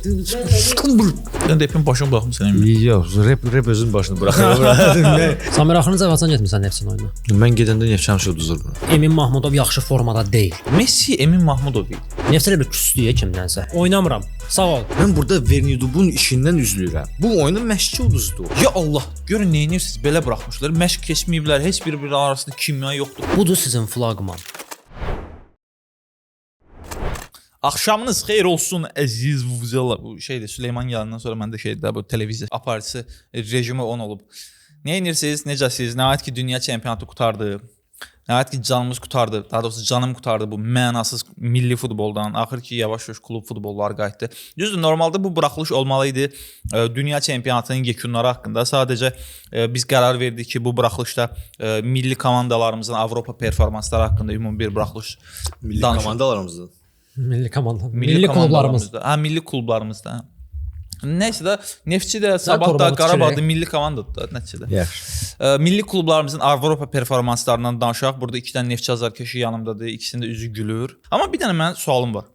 Sən repin başını buraxmısan Emin. Yox, rep özün başını buraxır. Samir axırıncı Azərbaycan getmisən Neftçinin oyuna. Mən gedəndə Neftçi həmişə uduzur. Emin Mahmudov yaxşı formada deyil. Messi Emin Mahmudov idi. Neftçi bir küstüyə kimdənsə. Oynamıram. Sağ ol. Mən burada Vernidubun işindən üzülürəm. Bu oyunun məşqçi uduzdu. Ya Allah, görün nə edirsiniz? Belə buraxmışlar. Məşq keçməyiblər. Heç bir arasında kimya yoxdur. Budur sizin flaqman. Axşamınız xeyir olsun əziz Vuvuzela. Bu şeydir, Süleyman gələndən sonra məndə şeydir, bu televiziya aparıcısı rejimi on olub. Nə edirsiniz? Necəsiz? Nəhayət ki dünya çempionatı qurtardı. Nəhayət ki canımız qurtardı. Daha doğrusu canım qurtardı bu mənasız milli futboldan. Axır ki yavaş-yavaş klub futbolları qayıtdı. Düzdür, normalda bu buraxılış olmalı idi. Dünya çempionatının yekunları haqqında sadəcə biz qərar verdik ki, bu buraxılışda milli komandalarımızın Avropa performansları haqqında ümumi bir buraxılış Milli komandalarımızın. Milli klublarımız. Ha, milli klublarımızda. Nəysə də Neftçi də, Sabah da, Qarabağ da milli komandadır da nəticədə. Yaxşı. Milli klublarımızın Avropa performanslarından danışaq. Burada 2 dənə Neftçi azarkeşi yanımdadır. İkisinin də üzü gülür. Amma bir dənə mənim sualım var.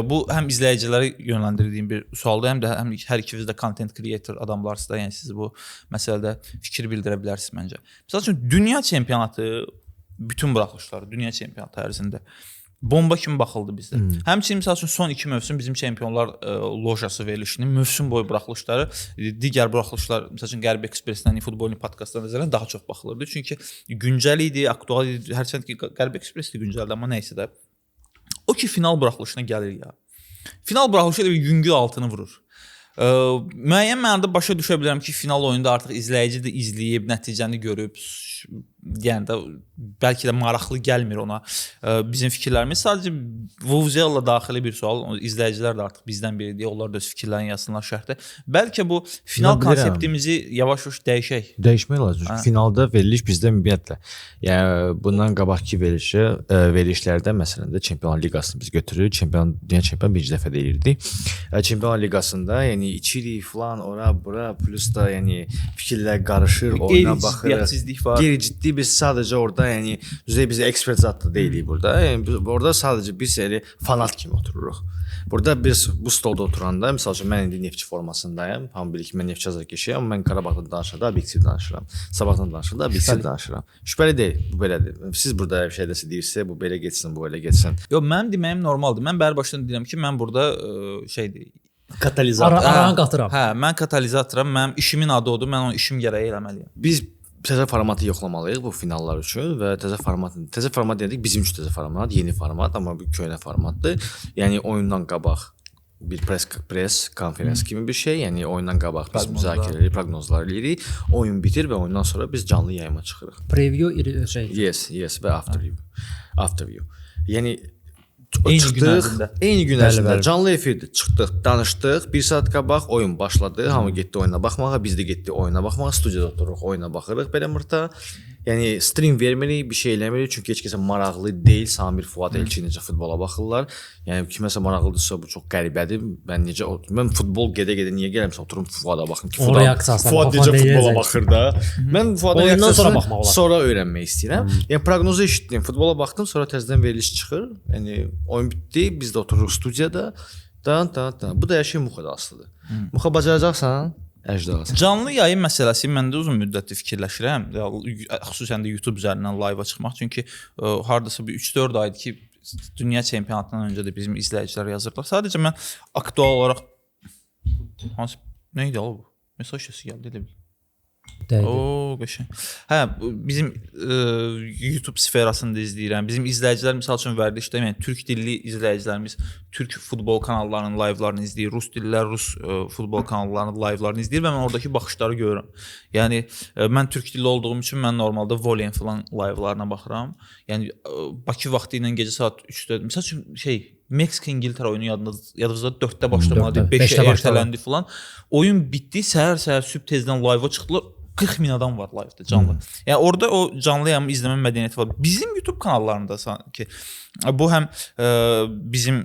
Bu həm izləyicilərə yönləndirdiyim bir sualdır, həm də hər ikiniz də content creator adamlarsınız da, yəni siz bu məsələdə fikir bildirə bilərsiniz məncə. Məsəl üçün dünya çempionatı bütün buraxılışları dünya çempionatı ərzində bomba kimi baxıldı bizdə. Həmçinin məsəl üçün son 2 mövsüm bizim çempionlar lojası verilişinin mövsüm boyu buraxılışları digər buraxılışlar, məsəl üçün Qərb Ekspresindən, futbolun podkastlarına nəzərən daha çox baxılırdı. Çünki güncəl idi, aktual idi. Hərçənd ki Qərb Ekspres də güncəldir, amma nəysə də. O ki final buraxılışına gəlir ya. Final buraxılışı da yüngül altını vurur. Müəyyən mənada başa düşə bilərəm ki, final oyunda artıq izləyici də izləyib, nəticəni görüb, yəni də bəlkə də maraqlı gəlmir ona bizim fikirlərimiz. Sadəcə Vuvuzela daxili bir sual, izləyicilər də artıq bizdən biridir, onlar da öz fikirlərini yazsınlar şərhdə. Bəlkə bu final konseptimizi yavaş-yavaş dəyişək. Dəyişmək lazım. Finalda veriliş bizdə ümumiyyətlə. Yəni bundan qabaqki verilişlərdə məsələn də Çempionlar Liqasını biz götürürük. Dünya çempion bir dəfə deyirdi. Çempionlar Liqasında yəni içirik falan, ora bura plus da yəni fikirlər qarışır, oyuna baxır. Ciddi biz sadəcə orada yəni biz ekspert zat da deyilik burada. Yəni orada sadəcə biz yəni fanat kimi otururuq. Burada biz bu stolda oturanda, məsəl üçün mən indi Neftçi formasındayım. Hamı bilir ki, mən Neftçi azarkeşiyəm, amma mən Qarabağdan danışanda obyektiv danışıram. Sabahdan danışanda obyektiv danışıram. Şübhəli deyil, bu belədir. Siz burada bir şeydəsə deyirsə, bu belə getsin, bu belə getsin. Yox, mənim deməyim normaldır. Mən bəri başdan deyirəm ki, mən burada şeydir, katalizator. Aranı qatıram. Hə, mən katalizatoram. Mənim işimin adı odur. Mən o işim gərəyi eləməliyəm. Biz təzə formatı yoxlamalıyıq bu finallar üçün və təzə format dedik, bizim üçün təzə format, yeni format, amma bu köhnə formatdır. Yəni oyundan qabaq bir press konferans kimi bir şey, yəni oyundan qabaq biz müzakirə edirik, proqnozlar edirik, oyun bitir və oyundan sonra biz canlı yayıma çıxırıq. Preview şey. Yes və after view. Yəni eyni gün ərzində canlı efirdə çıxdıq, danışdıq. 1 saat qabaq oyun başladı. Hamı getdi oyuna baxmağa, biz də getdik oyuna baxmağa. Studiyada otururuq, oyuna baxırıq belə mırta. Yəni stream vermirik, bir şey eləmirik. Çünki heç kəsə maraqlı deyil. Samir, Fuad, Elçin necə futbola baxırlar. Yəni kiməsə maraqlıdırsa bu çox qəribədir. Mən futbol gedə-gedə niyə gəlirəmsə oturum Fuada baxım ki, Fuad necə futbola baxır da. Mən Fuada reaksiyasını sonra öyrənmək istəyirəm. Yəni proqnozu eşitdim, futbola baxdım, sonra təzədən veriliş çıxır. Yəni oyun bitdi, biz də otururuq studiyada. Bu da hər şey Muxada asılıdır. Muxa bacaracaqsan? Canlı yayın məsələsi məndə uzun müddətdir fikirləşirəm. Xüsusən də YouTube üzərindən live-a çıxmaq. Çünki hardasa bir 3-4 aydır ki, dünya çempionatından öncə də bizim izləyicilər yazırlar. Sadəcə mən aktual olaraq nə idi bu? Mesaj səsi gəldi elə bil. Oo, qəşəng. Hə, bizim YouTube sferasını da izləyirəm. Bizim izləyicilər misal üçün vərdişdə, yəni türk dilli izləyicilərimiz türk futbol kanallarının live-larını izləyir, rus dillilər rus futbol kanallarının live-larını izləyir və mən oradakı baxışları görürəm. Yəni mən türk dilli olduğum üçün mən normalda Voleyin falan live-larına baxıram. Yəni Bakı vaxtı ilə gecə saat 3-də misal üçün Meksika-İngiltərə oyunu yadınızda 4-də başlamadı, 5-ə ertələndi falan. Oyun bitdi, səhər sübh tezdən live-a çıxdılar. 40 min adam var live-da canlı. Yəni orada o canlı yayımı izləmə mədəniyyəti var. Bizim YouTube kanallarında sanki bu həm bizim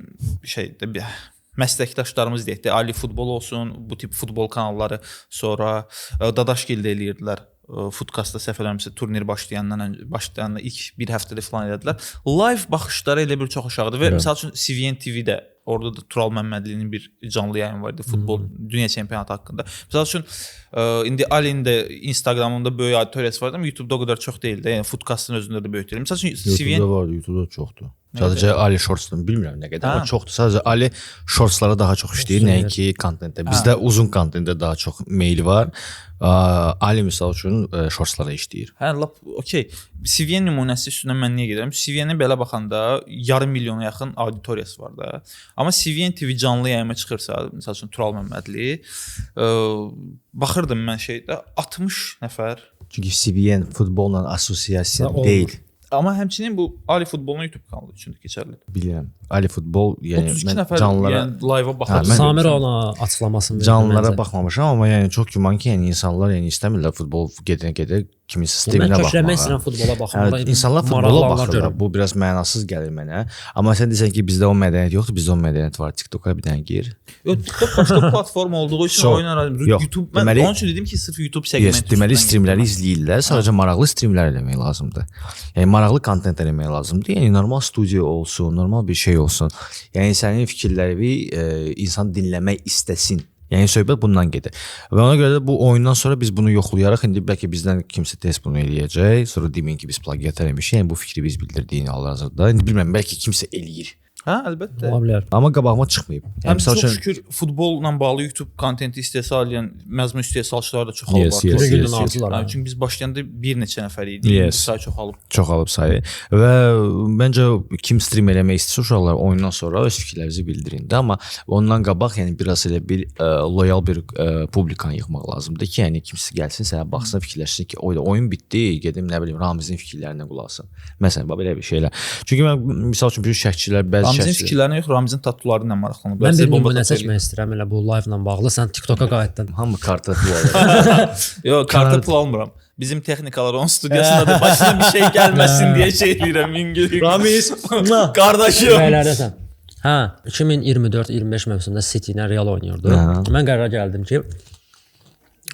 məsləkdaşlarımız deyək də, Ali Futbol olsun, bu tip futbol kanalları, sonra Dadaşgil də eləyirdilər. Foodcastda səhv eləmirəmsə turnir başlayandan ilk bir həftədə falan elədilər. Live baxışları elə bir çox aşağıdır və məsəl üçün CVN TV-də Orada da Tural Məmmədlinin bir canlı yayını var idi futbol dünya çempionatı haqqında. Məsəl üçün indi Ali'nin də Instagramında böyük auditoriyası var, amma YouTube-da o qədər çox deyil də. Yəni Foodcast-ın özündə də böyük deyil. Məsəl üçün YouTube-da vardı, YouTube-da çoxdur. Sadəcə Ali Shorts-dan bilmirəm nə qədər, amma çoxdur. Sadəcə Ali Shorts-lara daha çox işləyir, nəinki kontentdə. Bizdə uzun kontentdə daha çox meyli var. Ali misal üçün Shorts-lara işləyir. Hə, lap okey. CVN nümunəsi üstündən mən niyə gedirəm? CVN-ə belə baxanda yarım milyona yaxın auditoriyası var da. Amma CVN TV canlı yayıma çıxırsa, məsəl üçün Tural Məmmədli, baxırdım mən şeydə 60 nəfər. Çünki CBN futbolla assosiasiya deyil. Amma həmçinin bu Ali Futbolun YouTube kanalı üçün də keçərlidir. Bilirəm. Ali Futbol, yəni 32 mən nəfər canlılara yəni live-a baxır. Samir ona açıqlamasını verdi. Canlılara baxmamışam, amma yəni çox güman ki, yəni insanlar yəni istəmirlər futbol gedə kiminsə streaminə baxmağa. Mən kökləmək istəyirəm futbola baxmağa. İnsanlar futbola baxırlar. Bu biraz mənasız gəlir mənə. Amma sən desən ki, bizdə o mədəniyyət yoxdur, bizdə o mədəniyyət var. TikToka bir dənə gir. Yox, TikTok başqa platform olduğu üçün oynarım. YouTube mən onun üçün dedim ki, sırf YouTube segmenti. Deməli streamləri izləyirlər, sadəcə maraqlı streamlər eləmək lazımdır. Yəni maraqlı kontent eləmək lazımdır. Yəni normal studiya olsun, normal bir şey olsun. Yəni sənin fikirlərini insan dinləmək istəsin. Yəni söhbət bundan gedir. Və ona görə də bu oyundan sonra biz bunu yoxlayaraq indi bəlkə bizdən kimsə test bunu eləyəcək. Sonra deməyin ki, biz plagiat eləmişik. Yəni bu fikri biz bildirdiyini hal-hazırda. İndi bilmirəm, bəlkə kimsə eləyir. Hə, əlbəttə. Ola bilər. Amma qabağıma çıxmayıb. Yəni çox şükür futbolla bağlı YouTube kontenti istehsal edən məzmun istehsalçıları da çoxalıb var. Çünki biz başlayanda bir neçə nəfər idi. Sayı çoxalıb. Çoxalıb sayı. Və məncə kim stream eləmək istəyirsə uşaqlar oyundan sonra öz fikirlərinizi bildirin də, amma ondan qabaq yəni biraz elə bir loyal bir publikanı yığmaq lazımdır ki, yəni kimsə gəlsin sənə baxsın, fikirləşsin ki, oyun bitdi, gedim nə bilim Ramizin fikirlərinə qulaq asım. Məsələn, belə bir şeylər. Çünki mən misal üçün bir şəkçilər Ramizin fikirlərinə yox, Ramizin tatlıları ilə maraqlanıb. Mən bir nümunə seçmək istəyirəm elə bu live-la bağlı. Sən TikToka qayıtdın. Hamı karta pul alır. Yox, karta pul almıram. Bizim texnikalar onun studiyasında da başına bir şey gəlməsin deyə şey deyirəm. Ramiz, qardaşım. Bəylərdəsən. Hə, 2024-25 mövsümündə City ilə Real oynayırdı. Mən qərara gəldim ki,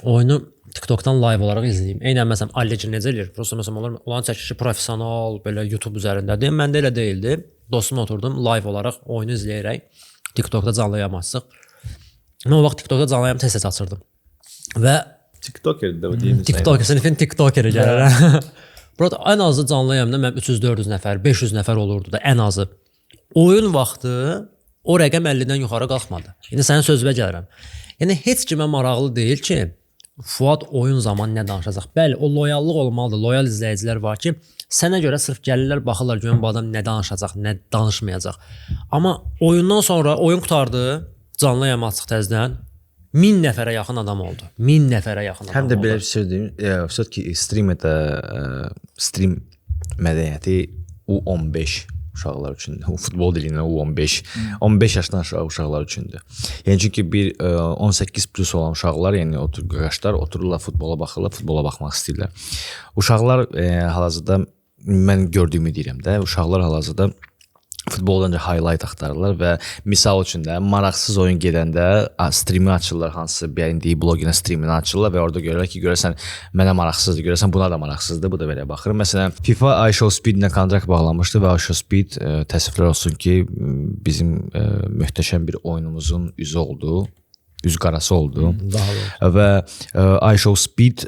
oyunu TikTokdan live olaraq izləyim. Eynən məsələn Allegri necə eləyir? Prosta məsələn olan çəkişi professional belə YouTube üzərindədir. Məndə elə deyildi. Dostumla oturdum live olaraq oyunu izləyərək TikTokda canlı yayım açdıq. Mən o vaxt TikTokda canlı yayım tez açırdım. Və TikToker-də o deyim. Sinifin TikTokeri gəlir. Burada ən azı canlı yayımda mən 300-400 nəfər, 500 nəfər olurdu da ən azı. Oyun vaxtı o rəqəm 50-dən yuxarı qalxmadı. İndi sənin sözünə gəlirəm. Yəni heç kimə maraqlı deyil ki, Fuad oyun zamanı nə danışacaq? Bəli, o loyallıq olmalıdır. Loyal izləyicilər var ki, sənə görə sırf gəlirlər, baxırlar görün bu adam nə danışacaq, nə danışmayacaq. Amma oyundan sonra oyun qurtardı, canlı yayım açıq təzədən 1000 nəfərə yaxın adam oldu. 1000 nəfərə yaxın adam oldu. Həm də belə bir şey deyim, söz ki, stream mədəniyyəti U15 uşaqlar üçün, futbol dilindən U15, 15 yaşdan aşağı uşaqlar üçündür. Yəni çünki bir 18 plus olan uşaqlar, yəni qaşlar otururlar futbola baxırlar, futbola baxmaq istəyirlər. Uşaqlar hal-hazırda mən gördüyümü deyirəm də, uşaqlar hal-hazırda futboldan da highlight axtarırlar və misal üçün də maraqsız oyun gedəndə streami açırlar, hansı bəyəndiyi bloqinə streamini açırlar və orada görürlər ki, görəsən mənə maraqsızdır, görəsən buna da maraqsızdır, bu da belə baxır. Məsələn, FIFA iShowSpeed ilə kontrakt bağlanmışdı və iShowSpeed təəssüflər olsun ki, bizim möhtəşəm bir oyunumuzun üzü oldu, üz qarası oldu və iShowSpeed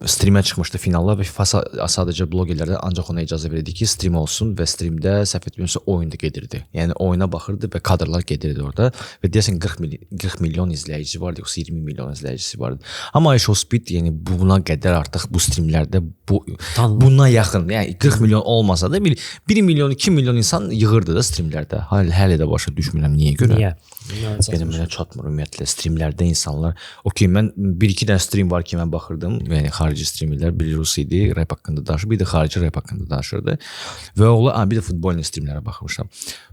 streamə çıxmışdı finalda və FIFA sadəcə bloqerlərdə ancaq ona icazə verirdi ki, stream olsun və streamdə səhv etmirəmsə oyun da gedirdi. Yəni oyuna baxırdı və kadrlar gedirdi orada və deyəsən 40 milyon izləyicisi vardı, yoxsa 20 milyon izləyicisi vardı. Amma iShowSpeed yəni buna qədər artıq bu streamlərdə buna yaxın, yəni 40 milyon olmasa da 1 milyon, 2 milyon insan yığırdı da streamlərdə. Hələ də başa düşmürəm niyə görə. Niyə? Mənə çatmır ümumiyyətlə streamlərdə insanlar. Okey, mən 1-2 dənə stream var ki, mən baxırdım. Yəni xarici streamerlər, biri rus idi, rap haqqında danışır, bir də xarici rap haqqında danışırdı. Və onlar bir də futbol streamlərə baxmışam.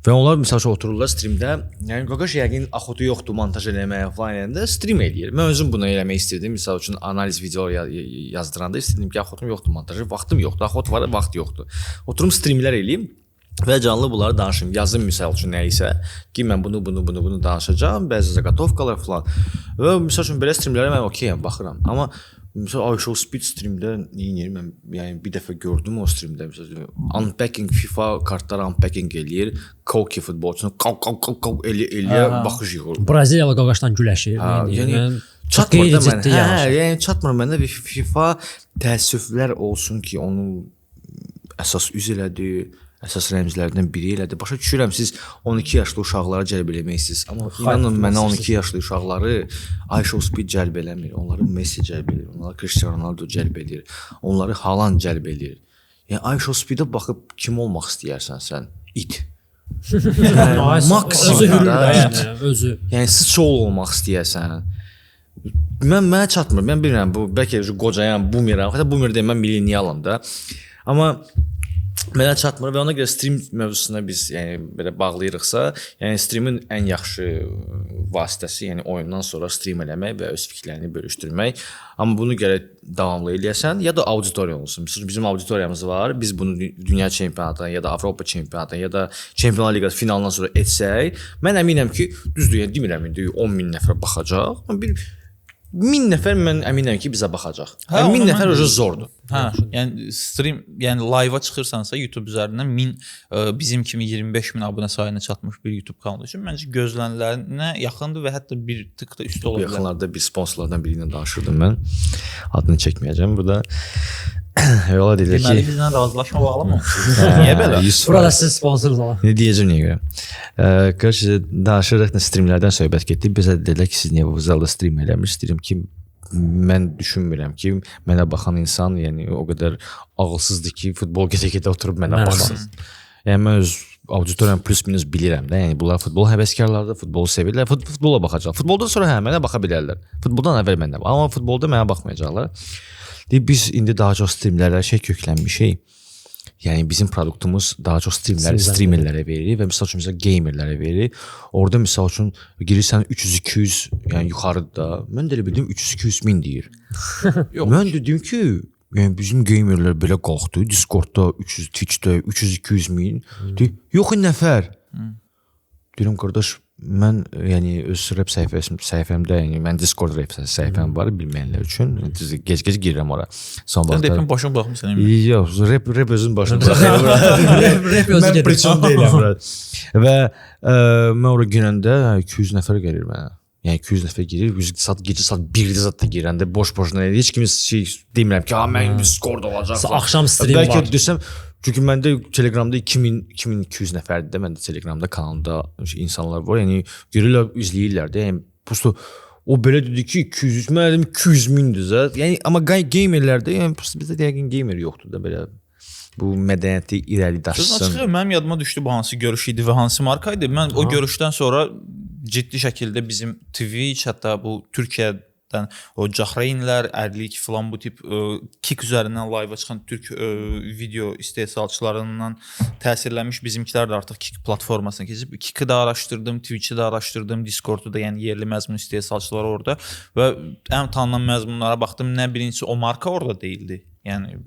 Və onlar məsəl üçün otururlar streamdə, yəni qaqaş yəqin axotu yoxdur montaj eləməyə falan eləyəndə stream eləyir. Mən özüm bunu eləmək istirdim. Məsəl üçün analiz videolar yazdıranda istirdim ki, axotum yoxdur montajı, vaxtım yoxdur. Axot var, vaxt yoxdur. Oturum streamlər eləyim. Və canlı bunları danışım, yazım misal üçün nə isə ki, mən bunu danışacağam, bəzi zaqatovkalar falan. Və misal üçün belə streamlərə mən okeyəm, baxıram. Amma Məsələn, iShow Speed streamdə neyinir? Mən yəni bir dəfə gördüm o streamdə. Məsələn, unpacking FIFA kartları unpacking eləyir. Koki futbolçunu elə baxış yığır. Braziliyalı qaqaşdan güləşir. Yəni çatmır da mən. Yəni çatmır məndə bir FIFA təəssüflər olsun ki, onu əsas üz elədi. Əsas rəmzlərdən biri elədi. Başa düşürəm siz 12 yaşlı uşaqlara cəlb eləməksiniz. Amma inanın mənə 12 yaşlı uşaqları iShow Speed cəlb eləmir. Onları Messi cəlb edir. Onları Cristiano Ronaldo cəlb edir. Onları Haaland cəlb edir. Yəni iShow Speed-ə baxıb kim olmaq istəyirsən sən? İt. Maksimum da it. Özü. Yəni sıçoğlu olmaq istəyirsən. Mənə çatmır. Mən bilmirəm bu bəlkə qocayam, boomeram. Hətta boomer deyim, mən milleniyalam da. Amma mənə çatmır və ona görə stream mövzusuna biz yəni belə bağlayırıqsa, yəni streamin ən yaxşı vasitəsi, yəni oyundan sonra stream eləmək və öz fikirlərini bölüşdürmək. Amma bunu gərək davamlı eləyəsən ya da auditoriya olsun. Məsələn, bizim auditoriyamız var. Biz bunu dünya çempionatına ya da Avropa çempionatına ya da Çempionlar Liqası finalından sonra etsək, mən əminəm ki, düzdür, yəni demirəm indi 10.000 nəfər baxacaq. Amma bir 1000 nəfər mən əminəm ki, bizə baxacaq. 1000 nəfər o zordur. Hə, yəni stream, yəni live-a çıxırsansa YouTube üzərindən 1000 bizim kimi 25.000 abunə sayına çatmış bir YouTube kanalı üçün məncə gözlənilənə yaxındır və hətta bir tık da üstə ola bilər. Yaxınlarda bir sponsorlardan biri ilə danışırdım mən. Adını çəkməyəcəm burada. Yola deyirlər ki, deməli bizlə razılaşma bağlamamışıq. Niyə belə? Burada siz sponsorunuz olan. Ne deyəcəm niyə görə? Qarşı danışırıq da streamlərdən söhbət getdi. Bizə dedilər ki, siz niyə bu zalda stream eləmirsiniz? Deyirəm ki, mən düşünmürəm ki, mənə baxan insan, yəni o qədər ağılsızdır ki, futbol gedə-gedə oturub mənə baxsın. Yəni mən öz auditoriyam plus minus bilirəm də. Yəni bunlar futbol həvəskarlardır, futbolu sevirlər, futbola baxacaq. Futboldan sonra hə mənə baxa bilərlər. Futboldan əvvəl məndən. Amma futbolda mənə baxmayacaqlar. Biz indi daha çox streamlərə köklənmişik. Yəni bizim produktumuz daha çox streamerlərə verilir və məsəl üçün gamerlərə verilir. Orada məsəl üçün girirsən 300-200, yəni yuxarıda. Mən də elə bildim 300-200 min deyir. Mən dedim ki, yəni bizim gamerlər belə qalxdı. Discordda 300, Twitchdə 300-200 min. Yox nəfər. Deyirəm qardaş, mən yəni öz rap səhifəmdə, yəni mən Discord rap səhifəm var bilməyənlər üçün. Gec-gec girirəm ora. Sən rapin başına baxmısan? Yox, rap özün başına baxır. Rap özü gedir. Mən priçon deyiləm bura. Və mən ora girəndə 200 nəfər gəlir mənə. Yəni 200 nəfər girir, gecə saat 1-də zat da girəndə boş-boşuna heç kimin demirəm ki, mən Discord olacaq. Axşam stream var. Bəlkə desəm, çünki məndə Telegramda 2200 nəfərdir də, məndə Telegramda kanalda insanlar var. Yəni görürlər, izləyirlər də. Yəni prosto o belə dedi ki, 200, mən dedim 200 mindir zət. Yəni amma gamerlərdə, yəni prosto bizdə yəqin gamer yoxdur da belə. Bu mədəniyyəti irəli daşısın. Mənim yadıma düşdü bu hansı görüş idi və hansı marka idi. Mən o görüşdən sonra ciddi şəkildə bizim Twitch, hətta bu Türkiyədən o Cahreynlər, Ərlik filan bu tip Kik üzərindən live-a çıxan türk video istehsalçılarından təsirlənmiş bizimkilər də artıq Kik platformasına keçib. Kik'i də araşdırdım, Twitch'i də araşdırdım, Discord'u da, yəni yerli məzmun istehsalçıları orada və ən tanınan məzmunlara baxdım. Nə birincisi o marka orada deyildi. Yəni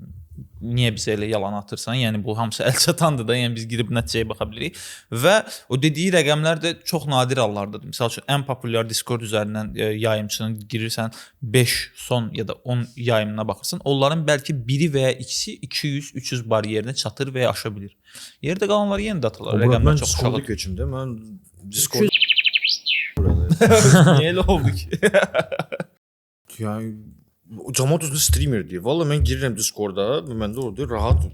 niyə bizə elə yalan atırsan? Yəni bu hamısı əl çatandır da, yəni biz girib nəticəyə baxa bilirik. Və o dediyi rəqəmlər də çox nadir hallardadır. Məsəl üçün ən populyar Discord üzərindən yayımçının girirsən 5 son ya da 10 yayımına baxırsan, onların bəlkə biri və ya ikisi 200-300 bariyerinə çatır və ya aşa bilir. Yerdə qalanlar yenə datalar, rəqəmlər çox aşağı. Mən köçümdə, mən Discord Niyə elə oldu ki? Yəni cəmaət özünü streamer deyir. Valla mən girirəm Discord-a və məndə orada rahat.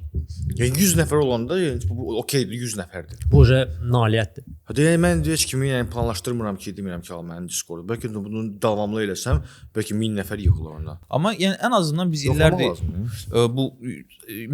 Yəni 100 nəfər olanda, yəni bu okeydir, 100 nəfərdir. Bu nailiyyətdir. Hətta yəni mən heç kimi yəni planlaşdırmıram ki, demirəm ki, al mənim Discord-a. Bəlkə də bunu davamlı eləsəm, bəlkə 1000 nəfər yığılır onda. Amma yəni ən azından biz illərdir bu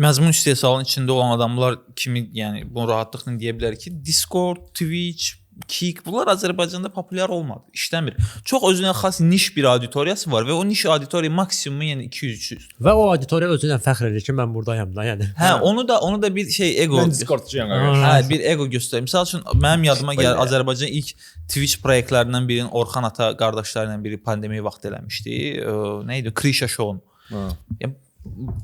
məzmun istehsalının içində olan adamlar kimi, yəni bunu rahatlıqla deyə bilər ki, Discord, Twitch, Kik, bunlar Azərbaycanda populyar olmadı, işləmir. Çox özünə xas niş bir auditoriyası var və o niş auditoriya maksimumu yəni 200-300. Və o auditoriya özünə fəxr edir ki, mən buradayam da, yəni. Hə, onu da bir şey ego. Mən Discordçuyam qardaş. Hə, bir ego göstərir. Məsəl üçün mənim yadıma gəlir Azərbaycan ilk Twitch proyektlərindən birinin Orxan ata qardaşlarıyla biri pandemiya vaxtı eləmişdi. Nə idi? Krisha Show.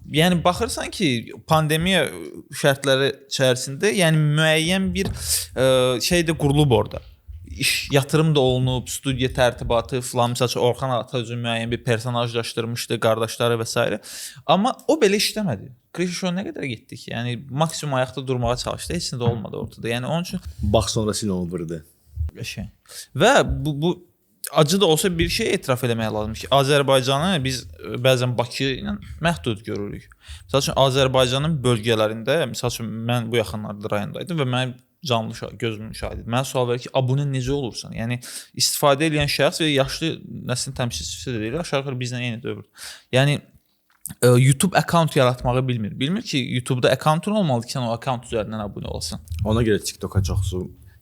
Yəni baxırsan ki, pandemiya şərtləri içərisində, yəni müəyyən bir şey də qurulub orada. iş yatırım da olunub, studiya tərtibatı filan, məsəl üçün Orxan Atacı müəyyən bir personajlaşdırmışdı, qardaşları və s. Amma o belə işləmədi. Krişa Show nə qədər getdik? Yəni maksimum ayaqda durmağa çalışdı, heç nə də olmadı ortada. Yəni onun üçün Bax sonrası onu vurdu. şey. Və bu acı da olsa bir şey etiraf eləmək lazımdır ki, Azərbaycanı biz bəzən Bakı ilə məhdud görürük. Məsəl üçün Azərbaycanın bölgələrində, məsəl üçün mən bu yaxınlarda rayondaydım və mən canlı gözümün şahidi. Mənə sual verir ki, abunə necə olursan? Yəni istifadə edən şəxs və yaşlı nəslin təmsilçisi də deyil, aşağı yuxarı bizlə eyni dövr. Yəni YouTube account yaratmağı bilmir. Bilmir ki, YouTube-da accountun olmalıdır ki, sən o account üzərindən abunə olasan. Ona görə TikTok-a çox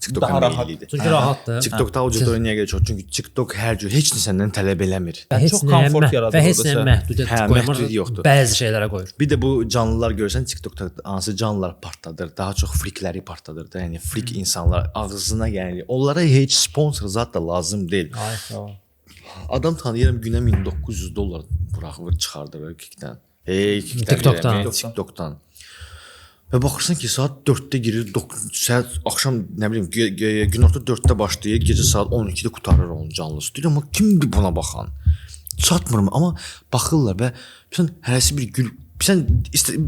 TikTok-a Daha rahat. meyillidir. Çünki rahatdır. TikTok-da auditoriya niyə görə çox? Çünki TikTok hər cür heç nə səndən tələb eləmir. Heç çox nəyə komfort yaradır və heç orada nəyə sən. məhdudiyyət Hə, qoymur. məhdud yoxdur. Bəzi şeylərə qoyur. Bir də bu canlılar görsən TikTokda hansı canlılar partladır, daha çox frikləri partladır da. Yəni frik insanlar ağzına yəni onlara heç sponsor zat da lazım deyil. Ay, tamam. Adam tanıyıram günə $1900 buraxır çıxardır Kikdən. TikTokdan. TikTokdan. Və baxırsan ki, saat 4-də girir, saat axşam nə bilim günorta 4-də başlayır, gecə saat 12-də qurtarır onun canlısı. Deyirəm, amma kimdir buna baxan? Çatmırmı? Amma baxırlar və sən hərəsi bir gül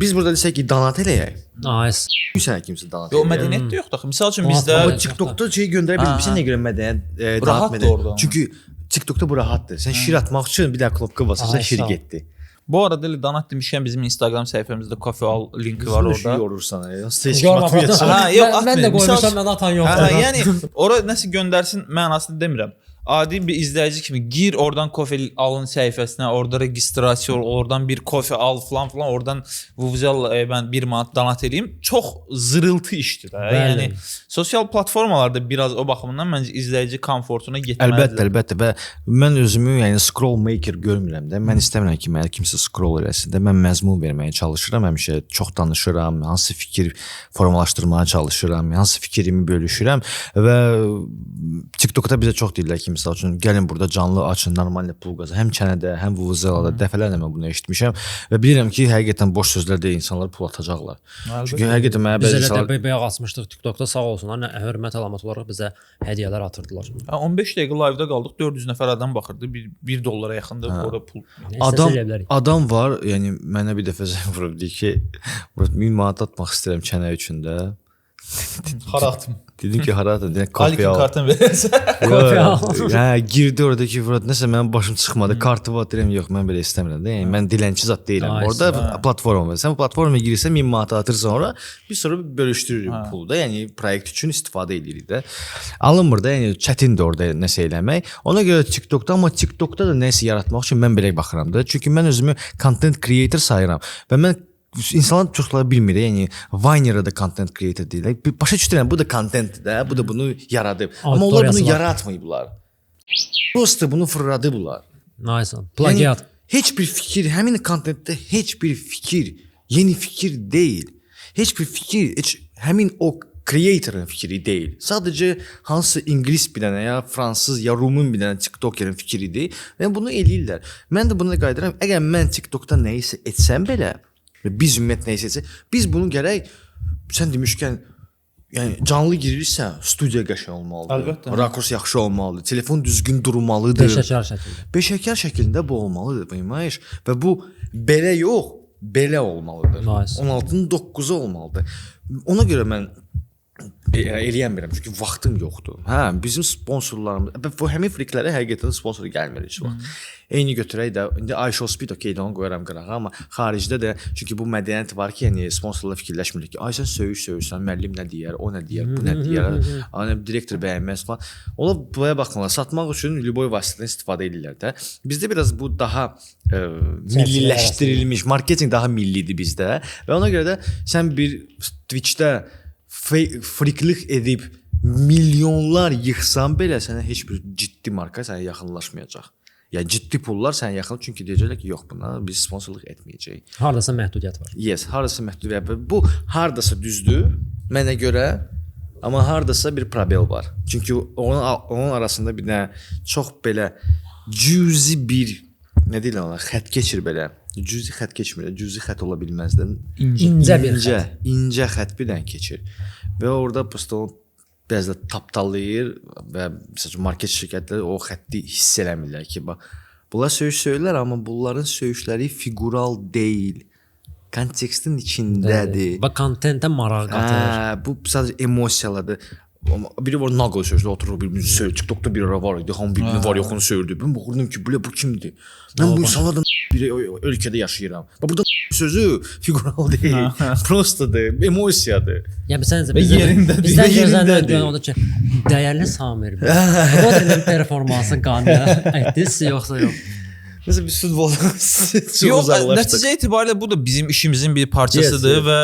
biz burada desək ki, donat eləyək. Nice. Sən kimsə donat Yox, eləyək. mədəniyyət də yoxdur. Məsəl üçün Amma bizdə Amma TikTokda şey göndərə bilir. Sən nə görə mədəniyyət Rahatdır orada. Çünki TikTokda bu rahatdır. Sən şir atmaq üçün bir dənə knopka basırsan, Ay, şir sağ ol. getdi. bu arada donat demişkən bizim Instagram səhifəmizdə Coffee All linki var orada. Yorursan. Heç kim atmayacaq. Ha, yox, Mən də atmayın. qoymuşam, Misal- mən atan Hə, yoxdur. yəni ora nəsə göndərsin mənasını demirəm. Adi bir izləyici kimi gir oradan Coffee All'ın səhifəsinə, orada registrasiya ol, oradan bir Coffee All falan oradan Vuvuzela mən 1 manat donat eləyim. Çox zırıltı işdir də. Bəli. Yəni sosial platformalarda biraz o baxımdan məncə izləyici komfortuna getməlidir. Əlbəttə və mən özümü yəni scroll maker görmürəm də. Mən istəmirəm ki, mənə kimsə scroll eləsin də. Mən məzmun verməyə çalışıram, həmişə çox danışıram, hansı fikir formalaşdırmağa çalışıram, hansı fikrimi bölüşürəm və TikTokda bizə çox deyirlər ki, məsəl üçün gəlin burada canlı açın, normal pul qazan. Həm Kənədə, həm Vuvuzelada dəfələrlə mən bunu eşitmişəm və bilirəm ki, həqiqətən boş sözlər deyil, insanlar pul atacaqlar. Çünki həqiqətən mənə Biz bəzi elə insanlar də bayaq açmışdıq TikTokda, sağ olsunlar, nə hörmət əlaməti olaraq bizə hədiyyələr atırdılar. 15 dəqiqə live-da qaldıq, 400 nəfər adam baxırdı. $1 yaxında ora pul. adam var, yəni mənə bir dəfə zəng vurub deyir ki, Murad 1000 manat atmaq istəyirəm Kənə üçün də. Haratım. Dedim ki, hara atın? Deyək Alikin kafe al. kartını verəsən. Hə, girdi orada ki, Murad nəsə mənim başım çıxmadı. Kartı var deyirəm, yox, mən belə istəmirəm də. Yəni mən dilənçi zat deyiləm. Nice. Orada platforma var. Sən bu platformaya girirsən 1000 manat atırsan sonra biz sonra bölüşdürürük pulu da. Yəni proyekt üçün istifadə edirik də. Alınmır da, yəni çətindir orada nəsə eləmək. Ona görə TikTokda, amma TikTokda da nəsə yaratmaq üçün mən belə baxıram da. Çünki mən özümü content creator sayıram və mən İnsanlar çoxları bilmir, yəni Vayner'da da content creator deyirlər. Başa düşürəm, bu da contentdir də, bu da bunu yaradıb. Amma onlar bunu yaratmayıblar. Prosta bunu fırladıblar. Nice. Plagiat. Yəni, heç bir fikir, həmin kontentdə heç bir fikir, yeni fikir deyil. Heç bir fikir, həmin o creator'ın fikri deyil. Sadəcə hansı ingilis bir dənə, ya fransız, ya rumun bir dənə TikTokerin fikridir və bunu eləyirlər. Mən də buna qayıdıram, əgər mən TikTokda nə isə etsəm belə, biz ümumiyyət nə isə etsək, biz bunu gərək, sən demişkən, yəni canlı girirsən, studiya qəşəng olmalıdır. Əlbəttə. Rakurs yaxşı olmalıdır. Telefon düzgün durmalıdır. Beşəkər şəkildə. Beşəkər şəklində bu olmalıdır, bilməyiş. Və bu belə yox, belə olmalıdır. Nice. 16-nın 9-u olmalıdır. Ona görə mən eləyəmirəm çünki vaxtım yoxdur. Hə, bizim sponsorlarımız, bu həmin friklərə həqiqətən sponsoru gəlmir heç vaxt. Eyni götürək də indi iShow Speed okeydə onu qoyaram qırağa, amma xaricdə də çünki bu mədəniyyət var ki, yəni sponsorlar fikirləşmir ki, ay sən söyürsən, müəllim nə deyər, o nə deyər, bu nə deyər, yəni direktor bəyənməz falan. Ola buraya baxmalar, satmaq üçün lüboy vasitədən istifadə edirlər də. Bizdə biraz bu daha milliləşdirilmiş, marketinq daha millidir bizdə və ona görə də sən bir Twitch-də friklik edib milyonlar yıxsan belə sənə heç bir ciddi marka sənə yaxınlaşmayacaq. Yəni ciddi pullar sənə yaxın çünki deyəcəklər ki, yox buna biz sponsorluq etməyəcəyik. Hardasa məhdudiyyət var. Yes, hardasa məhdudiyyət var. Bu hardasa düzdür mənə görə, amma hardasa bir probel var. Çünki onun arasında bir də çox belə cüzi bir nə deyirlər ona, xətt keçir belə. Cüzi xətt keçmir, cüzi xətt ola bilməzdən İncə bir xətt. İncə xətt birdən keçir. Və orada prosta biraz da tapdalayır və məsələn market şirkətləri o xətti hiss eləmirlər ki, bax bunlar söyüş söyürlər, amma bunların söyüşləri figural deyil. Kontekstin içindədir. Və kontentə maraq qatır. Bu sadəcə emosiyalardır. Biri var naql sözü oturur bir söz TikTokda bir ara var idi. Hamı birbirini var yoxunu söyürdü. Ben baxırdım ki, bu kimdir? Mən bu insanlardan bir ölkədə yaşayıram. Burada sözü figural deyil. Prostadır, emosiyadır. Yəni səncə yerindədir. bizdən gözlənilən odur ki, dəyərli Samir. Rodrinin performansı qane etdiniz yoxsa yox? Mesela biz futboldan çox Yox, uzaqlaşdıq. nəticə itibarilə bu da bizim işimizin bir parçasıdır Yes, və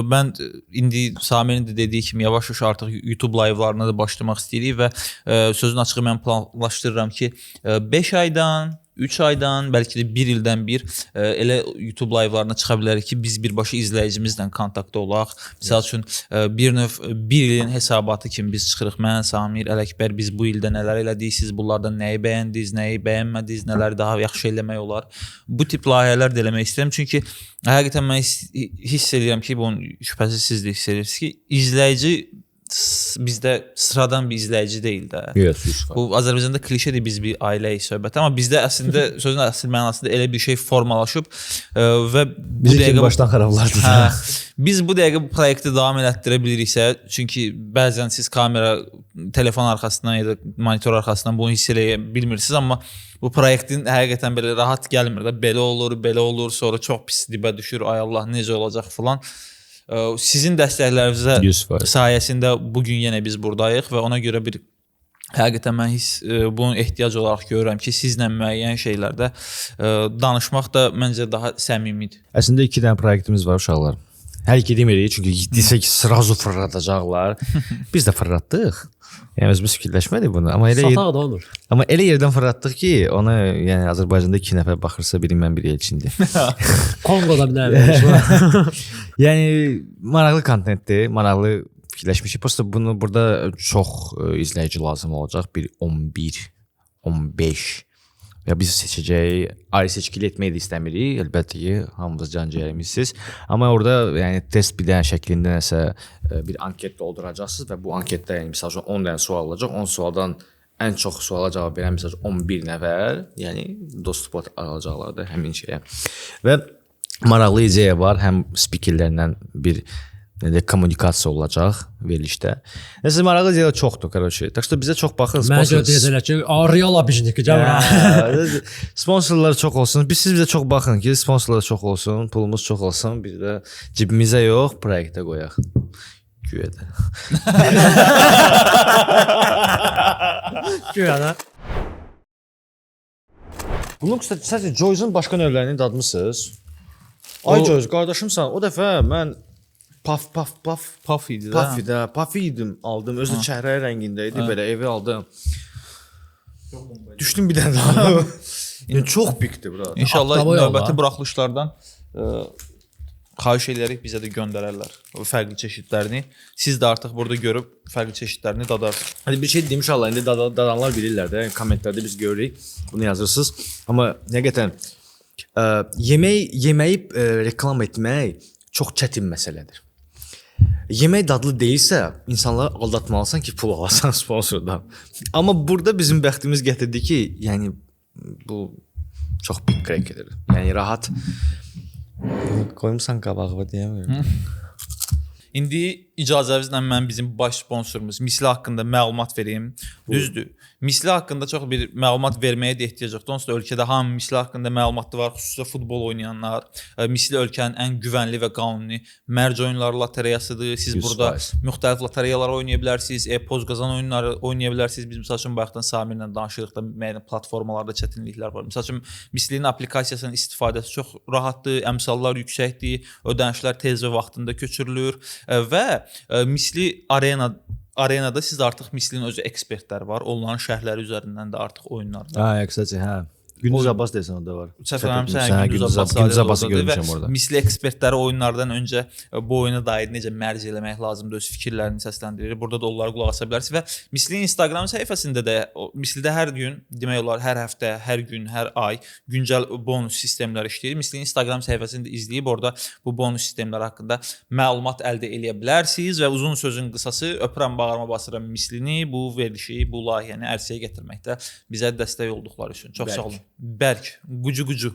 mən indi Samirin də dediyi kimi yavaş-yavaş artıq YouTube live-larına da başlamaq istəyirik və sözün açığı mən planlaşdırıram ki 5 aydan 3 aydan, bəlkə də 1 ildən bir elə YouTube live-larına çıxa bilərik ki, biz birbaşa izləyicimizlə kontaktda olaq. Məsəl üçün bir ilin hesabatı kimi biz çıxırıq. Mən, Samir, Ələkbər biz bu ildə nələr elədik, siz bunlardan nəyi bəyəndiniz, nəyi bəyənmədiniz, nələri daha yaxşı eləmək olar. Bu tip layihələr də eləmək istəyirəm. Çünki həqiqətən mən hiss edirəm ki, bunun şübhəsiz siz də hiss edirsiniz ki, izləyici bizdə sıradan bir izləyici deyil də. Yes, bu Azərbaycanda klişedir biz bir ailəyik söhbət, amma bizdə əslində sözün əsl mənasında elə bir şey formalaşıb və bu dəqiqə başdan xarablardı. Biz bu dəqiqə bu proyekti davam elətdirə biliriksə, çünki bəzən siz kamera, telefon arxasından ya da monitor arxasından bunu hiss eləyə bilmirsiniz, amma bu proyektin həqiqətən belə rahat gəlmir də, belə olur, sonra çox pis dibə düşür, ay Allah necə olacaq filan. Sizin dəstəklərinizə sayəsində bugün yenə biz buradayıq və ona görə bir həqiqətən mən bunun ehtiyac olaraq görürəm ki, sizlə müəyyən şeylərdə danışmaq da məncə daha səmimidir. Əslində 2 dənə proyektimiz var uşaqlar. Hər iki demirik çünki desək sırazu fırladacaqlar. Biz də fırlatdıq. Yəni özümüz fikirləşmədik bunu, amma elə yerdən fırlatdıq ki, ona yəni Azərbaycanda 2 nəfər baxırsa biri mən biri Elçindir. Kongoda bir dənə. Yəni maraqlı kontentdir, maraqlı fikirləşmişik. Prosta bunu burada çox izləyici lazım olacaq. Bir 11, 15 və biz seçəcəyik. Ayrı seçkili etməyi də istəmirik. Əlbəttə ki, hamımız can-cəyərimizsiz. Amma orada yəni test bir dənə şəklində nəsə bir anket dolduracaqsınız və bu anketdə yəni məsəl üçün 10 dənə sual olacaq. 10 sualdan ən çox suala cavab verən məsəl üçün 11 nəfər, yəni dostluq alacaqlar da həmin şeyə. Və maraqlı ideya var, həm spikerlərlə bir kommunikasiya olacaq verilişdə. Nəsə maraqlı ideyalar çoxdur, короче. Tak что bizə çox baxın, sponsor deyəcəklər ki, real abijniki gəlir. Sponsorlar çox olsun. Siz bizə çox baxın ki, sponsorlar çox olsun, pulumuz çox olsun. Bir də cibimizə yox, proyektə qoyaq. Güyədə. Güyədə. Bunun sadəcə Joyce'un başqa növlərini dadmısınız? Ay Joyce, qardaşımsan. O dəfə mən Puff idi də. Puff idim, aldım. Özü çəhrayı rəngində idi, belə evi aldım. Düşdüm bir dənə daha. Yəni çox bikdir bura. İnşallah növbəti buraxılışlardan xahiş edərik bizə də göndərərlər o fərqli çeşidlərini. Siz də artıq burada görüb fərqli çeşidlərini dadarsınız. Hadi bir şey deyim inşallah. İndi dadanlar bilirlər də. Kommentlərdə biz görürük. Bunu yazırsınız. Amma həqiqətən yeməyi reklam etmək çox çətin məsələdir. Yemək dadlı deyilsə, insanları aldatmalısan ki, pul alasan sponsordan. Amma burada bizim bəxtimiz gətirdi ki, yəni bu çox big crack edir. Yəni rahat qoymuşsan qabağıma deyəmirəm. İndi icazənizlə mən bizim baş sponsorumuz Misli haqqında məlumat vereyim. Düzdür. Misli haqqında çox bir məlumat verməyə də ehtiyac yoxdur. Onsuz da ölkədə hamı Misli haqqında məlumatı var, xüsusilə futbol oynayanlar. Misli ölkənin ən güvənli və qanuni mərc oyunları lotereyasıdır. Siz burada müxtəlif lotereyalar oynaya bilərsiniz, e-poz qazan oyunları oynaya bilərsiniz. Biz məsəl üçün bayaqdan Samirlə danışırıq da müəyyən platformalarda çətinliklər var. Məsəl üçün Mislinin applikasiyasının istifadəsi çox rahatdır, əmsallar yüksəkdir, ödənişlər tez və vaxtında köçürülür və Misli Arenada siz artıq Mislinin özü ekspertləri var. Onların şərhləri üzərindən də artıq oyunlar var. Kısaca, Gündüz Abbas desən o da var. Səfərlərimsə Gündüz Abbası görmüşəm orada. Misli ekspertləri oyunlardan öncə bu oyuna dair necə mərc eləmək lazımdır, öz fikirlərini səsləndirir. Burada da onlara qulaq asa bilərsiniz və Mislin Instagram səhifəsində də Mislidə hər gün, demək olar hər həftə, hər gün, hər ay güncəl bonus sistemləri işləyir. Mislin Instagram səhifəsini də izləyib orada bu bonus sistemləri haqqında məlumat əldə edə bilərsiniz və uzun sözün qısası öpürəm, bağırma basıram Mislini bu verilişi, bu layihəni ərsəyə gətirməkdə bizə dəstək olduqları üçün. Çox sağ olun. Bərk, qucu.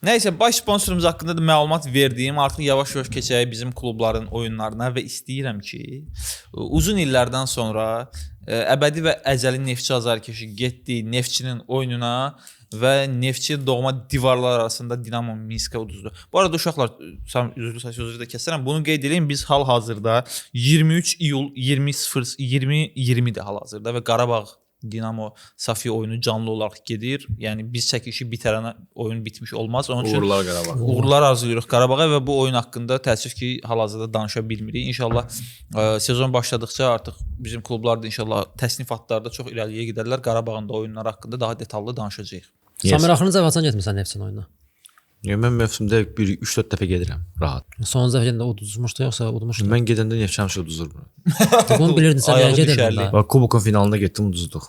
Nəysə, baş sponsorumuz haqqında da məlumat verdiyim, artıq yavaş-yavaş keçək bizim klubların oyunlarına və istəyirəm ki, uzun illərdən sonra əbədi və əcəli Neftçi azarkeşi getdi Neftçinin oyununa və Neftçi doğma divarlar arasında Dinamo Minskə uduzdu. Bu arada uşaqlar, sözü də kəsərəm, bunu qeyd edeyim, biz hal-hazırda 23 iyul 20:20-dir hal-hazırda və Qarabağ Dinamo Safi oyunu canlı olaraq gedir. Yəni biz çəkilişi bitərən oyun bitmiş olmaz. Onun üçün Uğurlar Qarabağa. Uğurlar arzulayırıq Qarabağa və bu oyun haqqında təəssüf ki, hal-hazırda danışa bilmirik. İnşallah sezon başladıkca artıq bizim klublar da inşallah təsnifatlarda çox irəliyə gedərlər. Qarabağın da oyunları haqqında daha detallı danışacağıq. Samir axırıncı vaxtdan getmirsən Neftçinin oyununa? Mən mövsümdə 3-4 dəfə gedirəm rahat. Son dəfə də uduzmuşdu yoxsa udmuşdu? Mən gedəndə Neftçi həmişə uduzur bunu. Bunu bilirdin sən Ayağı niyə gedirdin düşərli. də? Bax Kubokun finalında getdim uduzduq.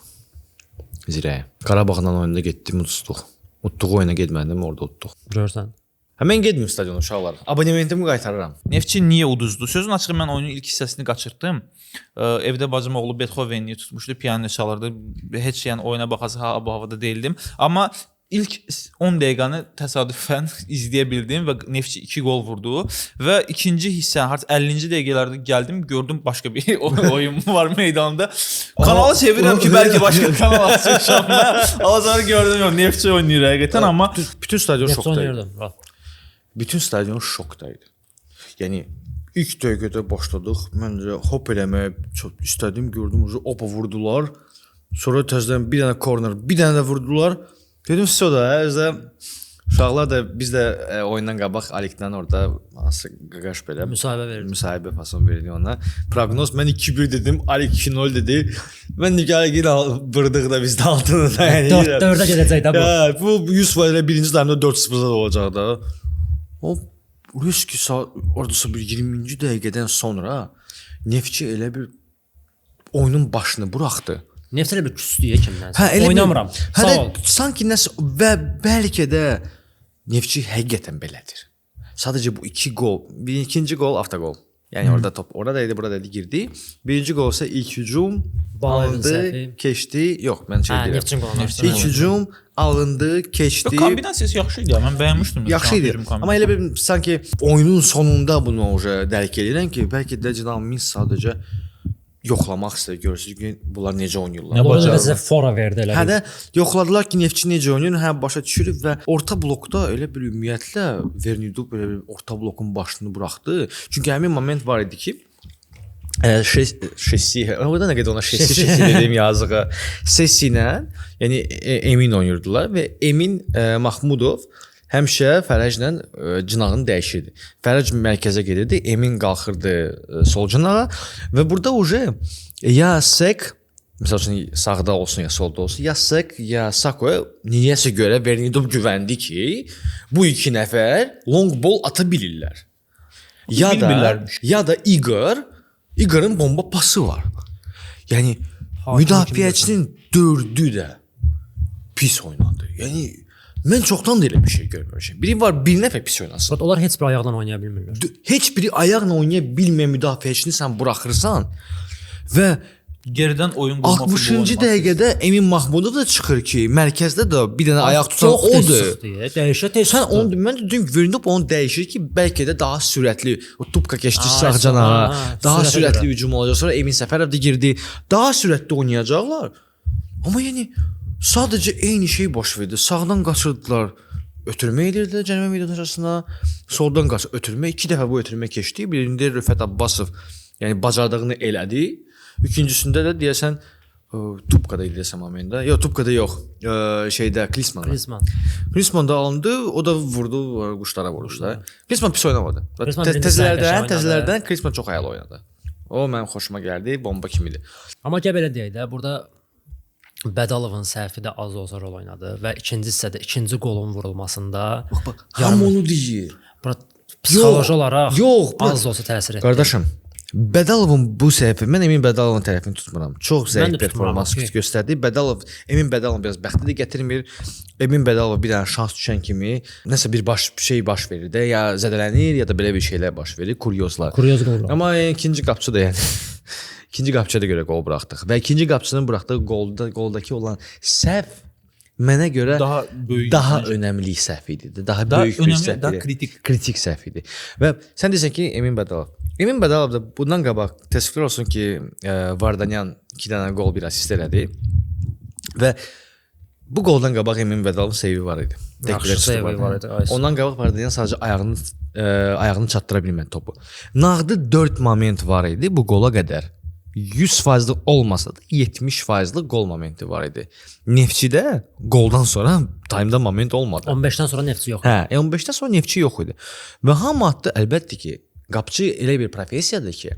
Zirəyə. Qarabağla oyunda getdim uduzduq. Utduğu oyuna getmədim, orada utduq. Görürsən. Mən getmirəm stadiona uşaqlar. Abonementimi qaytarıram. Neftçi niyə uduzdu? Sözün açığı mən oyunun ilk hissəsini qaçırtdım. Evdə bacım oğlu Beethoven'i tutmuşdu, piano çalırdı. Heç yəni oyuna baxası bu havada değildim. Amma İlk 10 dəqiqəni təsadüfən izləyə bildim və Neftçi 2 gol vurdu və ikinci hissə artıq 50-ci dəqiqələrdə gəldim, gördüm başqa bir oyun var meydanda. Kanalı çevirəm ki, bəlkə başqa kanal açacağam. Azarı gördüm, yox, Neftçi oynayır həqiqətən, amma bütün stadion Neftçi şokdaydı. oynayırdım. Bütün stadion şokdaydı. Yəni ilk dəqiqədə başladıq. Məncə hop eləməyə çox istədim, gördüm, opa vurdular. Sonra təzədən bir dənə corner, bir dənə də vurdular. Dedim sizə da, özdə uşaqlar da biz də oyundan qabaq Alikdən orada hansı qaqaş belə müsahibə fason verdi ona. Proqnoz mən 2-1 dedim, Alik 2-0 dedi. Mən nigarə vurdıq da biz də altını da. 4-4-ə gedəcək də bu. Hə, bu 100% birinci dəmdə 4-0 olacaq da. O riski oradasa bir 20-ci dəqiqədən sonra Neftçi elə bir oyunun başını buraxdı. Neftçi elə bir küstüyə kimdən. Hə, Oynamıram. Sağ ol. Sanki nəsə və bəlkə də Neftçi həqiqətən belədir. Sadəcə bu 2 gol, ikinci gol avtogol. Yəni orada top oradaydı, buradaydı girdi. Birinci gol isə ilk hücum alındı, keçdi. Yox, mən şey deyirəm. Neftçinin qoluna. İlk hücum alındı, keçdi. Kombinasiyası yaxşı idi. Mən bəyənmişdim. Yaxşı idi. Amma elə bir sanki oyunun sonunda bunu dərk edirəm ki, bəlkə də Dinamo Minsk sadəcə yoxlamaq istəyir, görürsünüz ki, bunlar necə oynayırlar. Bu da bizə fora verdi elə. Hə də yoxladılar ki, Neftçi necə oynayır, hə başa düşürük və orta blokda elə bir ümumiyyətlə Verniduk belə bir orta blokun başını buraxdı. Çünki həmin moment var idi ki, Şesi, orada nə qədər ona Şesi dediyim yazığı. Şesi ilə, yəni Emin oynayırdılar və Emin Mahmudov həmişə Fərəclə cinahını dəyişirdi. Fərəc mərkəzə gedirdi, Emin qalxırdı sol cinaha və burada ya Sek, məsəl üçün sağda olsun ya solda olsun, ya Sek ya Sako niyəsə görə Vernidov güvəndi ki, bu iki nəfər long ball ata bilirlər. Ya da Igor'un bomba pası var. Yəni müdafiəçinin 4-ü də pis oynadı. Yəni mən çoxdan da elə bir şey görməmişəm. Biri var, bir nəfər pis oynasın. Onlar heç bir ayaqla oynaya bilmirlər. Heç biri ayaqla oynaya bilməyən müdafiəçini sən buraxırsan və geridən oyun qurmaq 60-cı dəqiqədə Emin Mahmudov da çıxır ki, mərkəzdə də bir dənə ayaq tutan odur. Sən onu mən dedim Vernidov onu dəyişir ki, bəlkə də daha sürətli o tupka keçdi sağ canaha, daha sürətli hücum olacaq. Sonra Emin Səfərov da girdi. Daha sürətli oynayacaqlar. Amma yəni sadəcə eyni şey baş verdi. Sağdan qaçırdılar, ötürmə edirdilər cərimə meydançasına. Soldan qaçır, ötürmə. 2 dəfə bu ötürmə keçdi. Birində Rüfət Abbasov yəni bacardığını elədi. İkincisində də deyəsən Tupkada idi desəm amenda. Yox, Tupkada yox. Şeydə Klinsmann da alındı, o da vurdu, quşlara vuruşdu. Klinsmann pis oynamadı. Təzələrdən Klinsmann çox əla oynadı. O mənim xoşuma gəldi, bomba kimidir. Amma gəl belə deyək də, burada Bədalovun səhvi də az da olsa rol oynadı və ikinci hissədə ikinci qolun vurulmasında Hamı onu deyir. bura psixoloji olaraq yox, az da olsa təsir etdi. Qardaşım, Bədalovun bu səhvi, mən Emin Bədalovun tərəfini tutmuram. Çox Mən zəif də tutmuram, performans okey. göstərdi. Emin Bədalov biraz bəxti də gətirmir. Emin Bədalov bir dənə şans düşən kimi nəsə bir baş verir də, ya zədələnir, ya da belə bir şeylər baş verir, kuryozlar. Kuryoz qol. Amma ikinci qapçı da yəni ikinci qapçıya da görə qol buraxdıq və ikinci qapçının buraxdığı qoldakı olan səhv mənə görə daha önəmli səhv idi. Daha böyük bir önəmli, səhv daha idi. Kritik səhv idi. Və sən desən ki, Emin Bədalov da bundan qabaq təəssüflər olsun ki, Vardanyan 2 dənə qol bir asist elədi. Və bu qoldan qabaq Emin Bədalovun seyvi var idi. Yaxşı seyvi var idi. Ondan qabaq Vardanyan sadəcə ayağını çatdıra bilmədi topu. Nağdı 4 moment var idi bu qola qədər. 100%'lik olmasa da 70%'lik gol momenti var idi. Neftçidə goldan sonra time'da moment olmadı. 15-dən sonra Neftçi yox. Hə, 15-dən sonra Neftçi yox idi. Və hamı atdı, əlbəttə ki, qapçı elə bir professiyadır ki,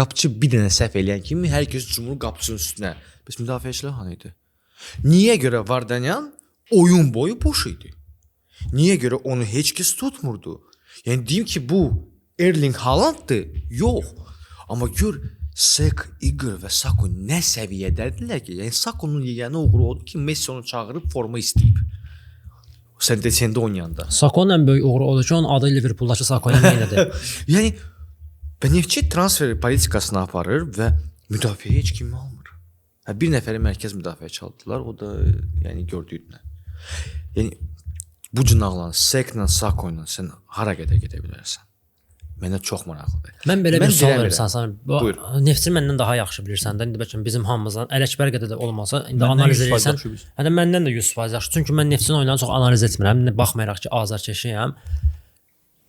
qapçı bir dənə səhv eləyən kimi hər kəs cumur qapçının üstünə. Bəs müdafiəçilər hanı idi? Niyə görə Vardanyan oyun boyu boş idi? Niyə görə onu heç kəs tutmurdu? Yəni deyim ki, bu Erling Haalanddır? Yox. Amma gör Sek, Igor və Sako nə səviyyədədirlər ki, yəni Sakonun yeganə uğuru oldu ki, Messi onu çağırıb forma istəyib. Sən desəndə oynayanda. Sakonun ən böyük uğuru odur ki, onun adı Liverpooldakı Sakonun eynidir. Yəni Benevçi transfer politikasını aparır və müdafiəyə heç kimi almır. Bir nəfəri mərkəz müdafiə çaldılar, o da yəni gördüyünə. Yəni bu cınaqla Seklə, Sakoyla sən hara gedə bilərsən? Mənə çox maraqlıdır. Mən belə bir sual verirsən. Buyur. Neftçi məndən daha yaxşı bilirsən də. İndi bəlkə bizim hamımızdan Ələkbər qədər də olmasa, indi analiz edirsən. Hətta məndən də 100% yaxşı. Çünki mən Neftçinin oyunlarını çox analiz etmirəm. Baxmayaraq ki, azarkeşiyəm.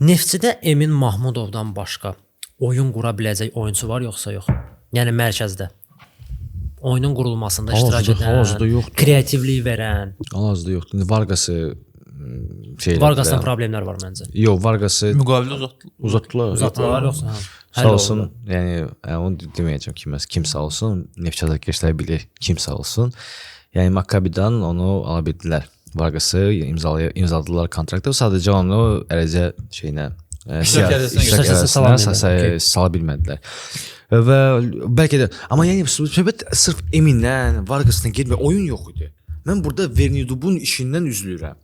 Neftçidə Emin Mahmudovdan başqa oyun qura biləcək oyunçu var yoxsa yox? Yəni mərkəzdə. Oyunun qurulmasında iştirak edən, kreativlik verən. Hal-hazırda yoxdur. İndi Varqası Varqasdan problemlər var məncə. Yox, Varqası müqavilə uzatdılar yoxsa. Sağ olsun. Yəni onu deməyəcəm ki, kim sağ olsun, Neftçi azarkeşlər bilir, kim sağ olsun. Yəni Maccabi'dən onu ala bildilər. Varqası imzaladılar kontraktı, sadəcə onu ərəcə şeyinə sala bilmədilər. Və bəlkə də amma yəni söhbət sırf Emin'dən, Varqasından getmir, oyun yox idi. Mən burada Vernidub'un işindən üzülürəm.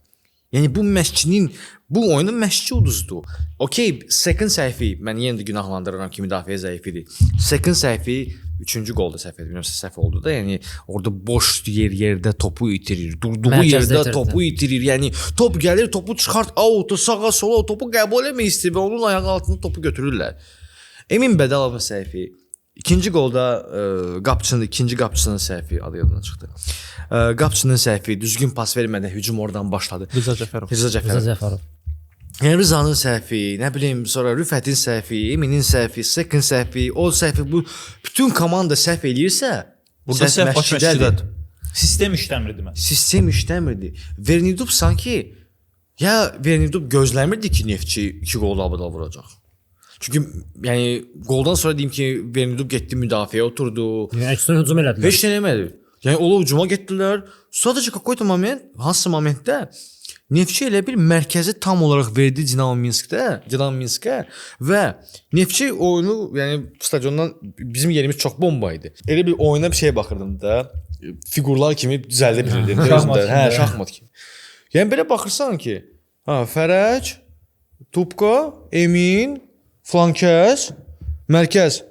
Yəni bu məşqçinin, bu oyunun məşqçi uduzdu. Okey, second səhvi, mən yenə də günahlandırıram ki, müdafiə zəif idi. Second səhvi 3-cü qolda səhv etmirəmsə səhv oldu da, yəni orada boş yerdə topu itirir, durduğu yerdə topu itirir. Yəni top gəlir, topu çıxart, out, sağa, sola, topu qəbul etmək istəyir və onun ayağı altında topu götürürlər. Emin Bədalovun səhvi, ikinci qolda ikinci qapçının səhvi adı yadından çıxdı. Qapçının səhvi, düzgün pas vermədən hücum oradan başladı. Rıza Cəfərov. Yəni Rızanın səhvi, nə bilim, sonra Rüfətin səhvi, Eminin səhvi, Sekin səhvi, o səhvi, bu bütün komanda səhv eləyirsə, burada səhv məşqçidədir. Sistem işləmirdi mən. Sistem işləmirdi. Vernidub sanki Vernidub gözləmirdi ki, Neftçi 2 qol abada vuracaq. Çünki yəni qoldan sonra deyim ki, Vernidub getdi müdafiəyə oturdu. Yəni əksinə hücum elədilər. Heç nə eləmədi. Yəni ola hücuma getdilər. Sadəcə какой-то moment, hansı momentdə Neftçi elə bir mərkəzi tam olaraq verdi Dinamo Minskə və Neftçi oyunu, yəni stadiondan bizim yerimiz çox bomba idi. Elə bir oyuna bir şeye baxırdım da, figurlar kimi düzəldə bilirdim. Şahmat kimi. Yəni belə baxırsan ki, Fərəc, Tupka, Emin, flankəz, mərkəz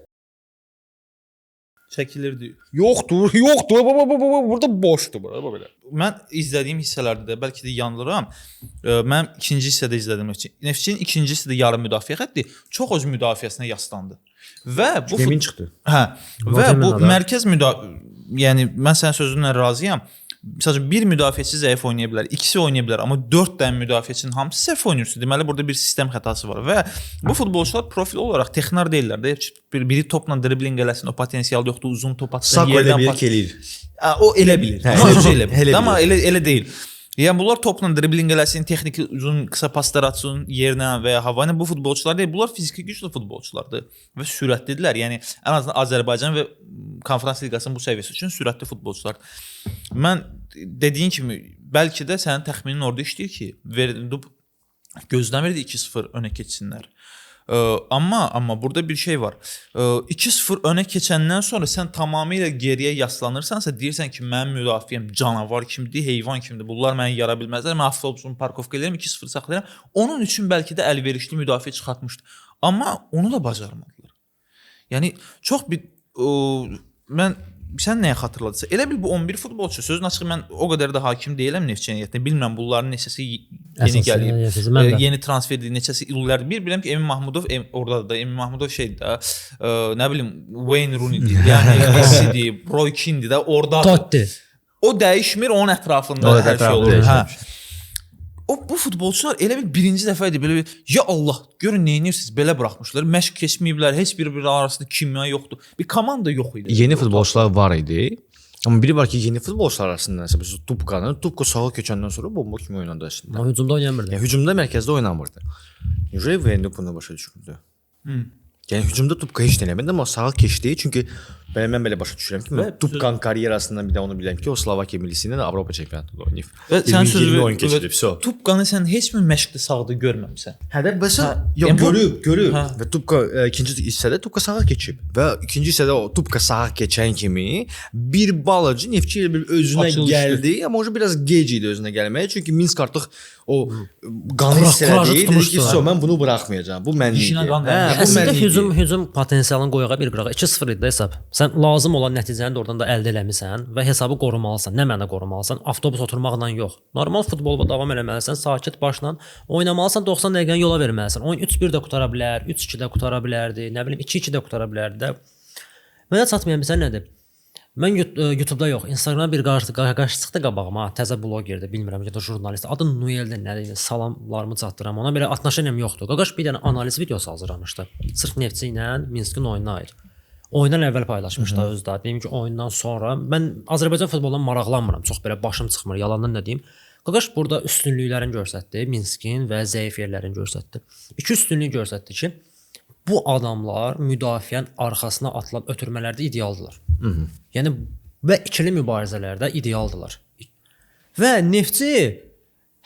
çəkilirdi. Yoxdur. Burada boşdur belə. Mən izlədiyim hissələrdə də bəlkə də yanılıram. Mən ikinci hissədə izlədim. Neftçinin ikinci hissədə yarım müdafiə xətti çox öz müdafiəsinə yaslandı. Və bu Emin çıxdı. Hə. Və bu mərkəz yəni mən sənin sözünlə razıyam. Məsələn, bir müdafiəçi zəif oynaya bilər, ikisi oynaya bilər, amma 4 dənə müdafiəçinin hamısı səhv oynayırsa, deməli burada bir sistem xətası var və bu futbolçular profil olaraq texnar deyirlər də, biri topla dribling eləsin, o potensial yoxdur, uzun top atsın, yerdən pas eləyir. O elə bilir. Amma elə bilir. Amma elə deyil. Yəni bunlar topla dribling eləsin, texniki uzun qısa paslar atsın yerinə və ya hava ilə bu futbolçular deyil. Bunlar fiziki güclü futbolçulardır və sürətlidirlər. Yəni ən azından Azərbaycan və Konfrans Liqasının bu səviyyəsi üçün sürətli futbolçular. Mən dediyin kimi bəlkə də sənin təxminin orada işləyir ki, Verdub gözləmirdi 2-0 önə keçsinlər. Amma burada bir şey var. 2-0 önə keçəndən sonra sən tamamilə geriyə yaslanırsansa, deyirsən ki, mənim müdafiəm canavar kimdir, heyvan kimdir. Bunlar məni yara bilməzlər. Mən avtobusumu parkovka edirəm, 2-0 saxlayıram. Onun üçün bəlkə də əlverişli müdafiə çıxartmışdı. Amma onu da bacarmadılar. Yəni çox bir mən sən nəyə xatırladısa, elə bil bu 11 futbolçu, sözün açığı mən o qədər də hakim deyiləm Neftçi heyətinə. Bilmirəm bunların neçəsi yeni gəlib, yeni transfer edildi, neçəsi illərdir. Bir bilirəm ki, Emin Mahmudov orada da, Emin Mahmudov şeydir də, nə bilim Wayne Rooney'dir, yəni Messi'dir, Roy Keane'dir də, orada. Totti. O dəyişmir, onun ətrafında hər şey olur. Hə. Bu futbolçular elə bil birinci dəfə idi belə bir ya Allah, görün nə edirsiniz, belə buraxmışlar. Məşq keçməyiblər, heç bir arasında kimya yoxdur. Bir komanda yox idi. Yeni futbolçular var idi. Amma biri var ki, yeni futbolçular arasında məsələn Tupka sağa keçəndən sonra bomba kimi oynadı əslində. Amma hücumda oynamırdı. Yəni hücumda mərkəzdə oynamırdı. Necə Vendub bunu başa düşürdü? Yəni hücumda Tupka heç nə eləmədi, amma sağa keçdi. Çünki mən belə başa düşürəm ki, Tupkan karyerasından bir də onu bilirəm ki, o Slovakiya millisi ilə Avropa çempionatında oynayıb. Sən sözü oyun keçirib. Tupkanı sən heç mi məşqdə sağda görməmisən? Hə də məsələn, görüb və Tupka ikinci hissədə Tupka sağa keçib və ikinci hissədə o Tupka sağa keçən kimi bir balacı Neftçi ilə bir özünə gəldi, amma o biraz gec idi özünə gəlməyə, çünki Minsk artıq o qanı hissədə idi ki, mən bunu buraxmayacağam. Bu mənlik. Əslində hücum potensialını qoyağa bir qırağa 2-0 idi hesab. Sən lazım olan nəticəni də oradan da əldə eləmisən və hesabı qorumalısan. Nə mənə qorumalısan? Avtobus oturmaqla yox. Normal futbolda davam eləməlisən, sakit başla oynamalısan, 90 dəqiqəni yola verməlisən. Oyun 3-1 də qutara bilər, 3-2 də qutara bilərdi, nə bilim 2-2 də qutara bilərdi də. Mənə çatmayan bilsən nədir? Mən YouTube-da yox, Instagramda bir qarşı çıxdı qabağıma, təzə blogerdir, bilmirəm ya da jurnalist. Adı Noeldir, nədir? Salamlarımı çatdıram ona. Belə atnaşınım yoxdur. Qaqaş bir dənə analiz videosu hazırlamışdı. Sırf Neftçi ilə Minskin oyununa aid. Oyundan əvvəl paylaşmışdı özdə. Deyim ki, oyundan sonra mən Azərbaycan futbolundan maraqlanmıram. Çox belə başım çıxmır, yalandan nə deyim. Qaqaş burada üstünlüklərini göstərdi, Minskin və zəif yerlərini göstərdi. İki üstünlük göstərdi ki, bu adamlar müdafiənin arxasına atılan ötürmələrdə idealdılar. Yəni və ikili mübarizələrdə idealdılar. Və Neftçi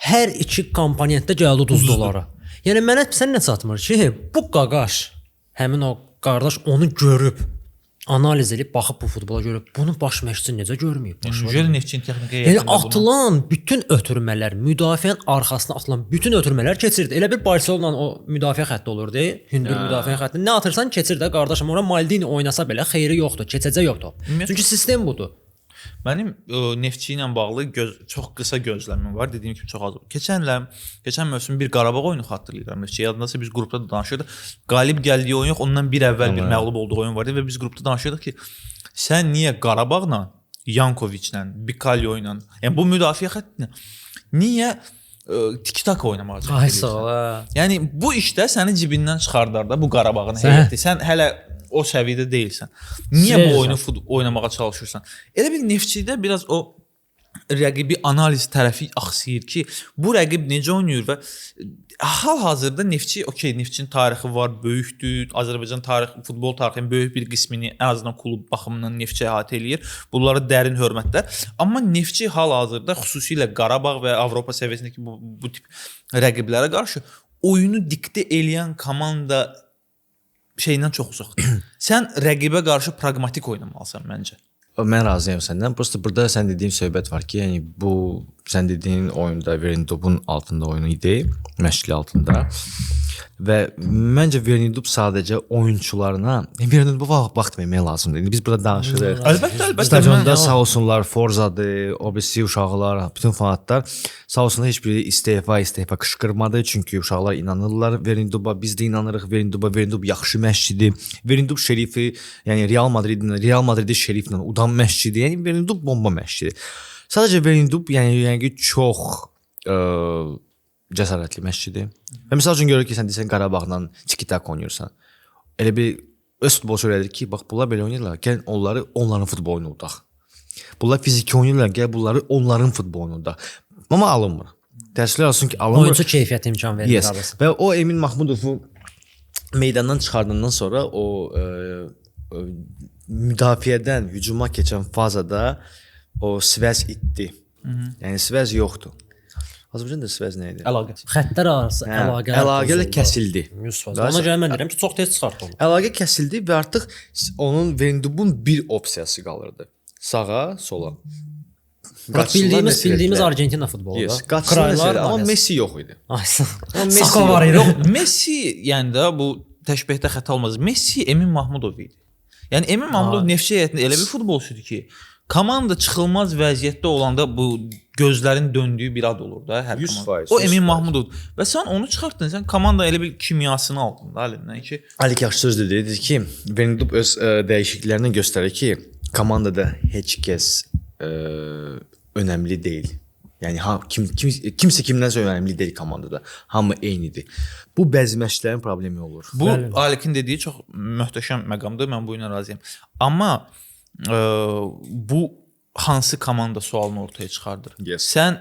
hər iki komponentdə gəldi uduzdu onları. Yəni mənə sən nə çatmır ki, bu qaqaş, həmin o qardaş onu görüb, analiz edib baxıb bu futbola görüb, bunu baş məşqçi necə görməyib? Necə Neftçinin texniki yəni atılan bütün ötürmələr, müdafiənin arxasına atılan bütün ötürmələr keçirdi. Elə bir Barselonanın o müdafiə xətti olurdu, hündür müdafiə xətti. Nə atırsan keçir də qardaşım, ora Maldini oynasa belə xeyri yoxdur, keçəcək yoxdur. Çünki sistem budur. Mənim Neftçi ilə bağlı çox qısa gözləmim var. Dediyim kimi çox az. Keçən mövsüm bir Qarabağ oyunu xatırlayıram. Neftçi yadındasa biz qrupda da danışırdıq. Qalib gəldiyi oyun yox, ondan bir əvvəl bir məğlub olduğu oyun var idi və biz qrupda danışırdıq ki, sən niyə Qarabağla, Yankoviçlə, Bikalyo ilə, yəni bu müdafiə xəttinə niyə tik-tak oynamağa çalışırsan? Yəni bu işdə səni cibindən çıxardar da bu Qarabağın heyəti. Sən hələ o səviyyədə deyilsən. Niyə bu oyunu oynamağa çalışırsan? Elə bil Neftçidə biraz o rəqibi analiz tərəfi axsıyır ki, bu rəqib necə oynayır və hal-hazırda Neftçi, Neftçinin tarixi var, böyükdür. Azərbaycan futbol tarixinin böyük bir qismini ən azından klub baxımından Neftçi əhatə eləyir. Bunlara dərin hörmətlər. Amma Neftçi hal-hazırda xüsusilə Qarabağ və Avropa səviyyəsindəki bu tip rəqiblərə qarşı oyunu diktə eləyən komanda şeydən çox uzaqdır. Sən rəqibə qarşı praqmatik oynamalısan məncə. Mən razıyam səndən. Prosta burada sən dediyin söhbət var ki, yəni bu sən dediyin oyunda Verindubun altında oyunu idi, məşqli altında. Və məncə Verindub sadəcə oyunçularına Verinduba vaxt vermək lazımdır. İndi biz burada danışırıq. Əlbəttə. Stadionda sağ olsunlar, Forzadır, OBC uşaqlar, bütün fanatlar sağ olsunlar heç biri istefa qışqırmadı. Çünki uşaqlar inanırlar Verinduba, biz də inanırıq Verinduba. Verindub yaxşı məşqçidir. Verindub şerifi, yəni Real Madrid şeriflə udan məşqçidir. Yəni Verindub bomba məşqçidir. Sadəcə Verindub yəni çox cəsarətli məşqçidir. Və misal üçün görürük ki, sən desən Qarabağla tiki-tak oynayırsan. Elə bir öz futbolçu elədir ki, bax bunlar belə oynayırlar, gəl onların futbolunu udaq. Bunlar fiziki oynayırlar, gəl bunları onların futbolunu udaq. Amma alınmır. Təəssüflər olsun ki, alınmır. Oyunçu keyfiyyət imkan verir Yes. arası. Və o Emin Mahmudovu meydandan çıxardandan sonra o müdafiədən hücuma keçən fazada o svəz itdi. Yəni svəz yoxdur. Azərbaycanda svəz nə idi? Əlaqə. Xəttlər arası əlaqələr kəsildi. 100%. Ona görə mən deyirəm ki, çox tez çıxartdı onu. Əlaqə kəsildi və artıq onun Vendubun bir opsiyası qalırdı. Sağa, sola. Bildiyimiz Argentina futbolu. Yes, qaçışlar, amma Messi yox idi. Saka var idi. Messi, yəni də bu təşbehdə xəta olmaz. Messi Emin Mahmudov idi. Yəni Emin Mahmudov Neftçi heyətində elə bir futbolçudur ki, komanda çıxılmaz vəziyyətdə olanda bu gözlərin döndüyü bir ad olur da hər 100%, komanda. O Emin Mahmudov və sən onu çıxartdın, sən komanda elə bir kimyasını aldın da əlindən ki, Ali yaxşı söz dedi ki, Vendub öz dəyişikliklərini göstərir ki, komandada heç kəs önəmli deyil. Yəni kimsə kimdənsə önəmli deyil komandada. Hamı eynidir. Bu bəzi məşqçilərin problemi olur. bu Alikin dediyi çox möhtəşəm məqamdır. Mən bu ilə razıyam. Amma bu hansı komanda sualını ortaya çıxardır? Yes. Sən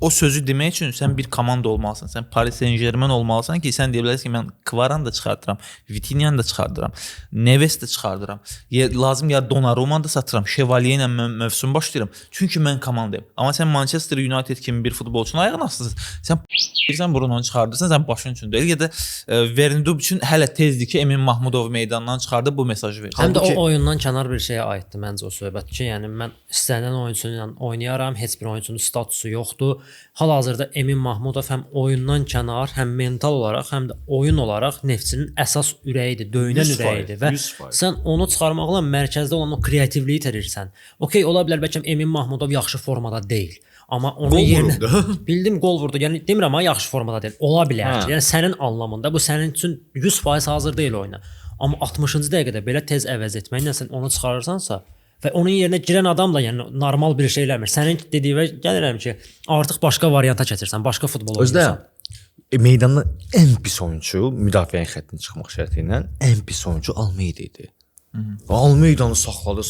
o sözü demək üçün sən bir komanda olmalısan. Sən Paris Saint-Germain olmalısan ki, sən deyə bilərsən ki, mən Kvaran da çıxardıram, Vitinyan da çıxardıram, Neves də çıxardıram. Lazım ya Donnarumma da satıram, Chevalier ilə mövsüm başlayıram. Çünki mən komandayım. Amma sən Manchester United kimi bir futbolçunun ayağına asılırsan, sən Bruno çıxardırsan, sən başın üçün deyil. Ya da Vendub üçün hələ tezdir ki, Emin Mahmudov meydandan çıxardıb bu mesajı verir. Həm də o oyundan kənar bir şeyə aiddir məncə o söhbət ki, yəni mən istənilən oyunçu ilə oynayaram, heç bir oyunçunun statusu yoxdur. Hal-hazırda Emin Mahmudov həm oyundan kənar, həm mental olaraq, həm də oyun olaraq Neftçinin əsas ürəyidir, döyünən ürəyidir və 100%. sən onu çıxarmaqla mərkəzdə olan o kreativliyi itirirsən. Okay, ola bilər bəlkə Emin Mahmudov yaxşı formada deyil. Amma onun yerinə bildim gol vurdu. Yəni demirəm ha yaxşı formada deyil. Ola bilər. Yəni sənin anlamında bu sənin üçün 100% hazır deyil oyuna. Amma 60-cı dəqiqədə belə tez əvəz etməklə sən onu çıxarırsansa və onun yerinə girən adam da yəni normal bir şey eləmir. Sənin dediyinə gəlirəm ki, artıq başqa varianta keçirsən, başqa futbol oynayırsan. Özdə meydanda ən pis oyunçu müdafiənin xəttinə çıxmaq şərti ilə ən pis oyunçu Almeida idi. Almeidanı saxladı.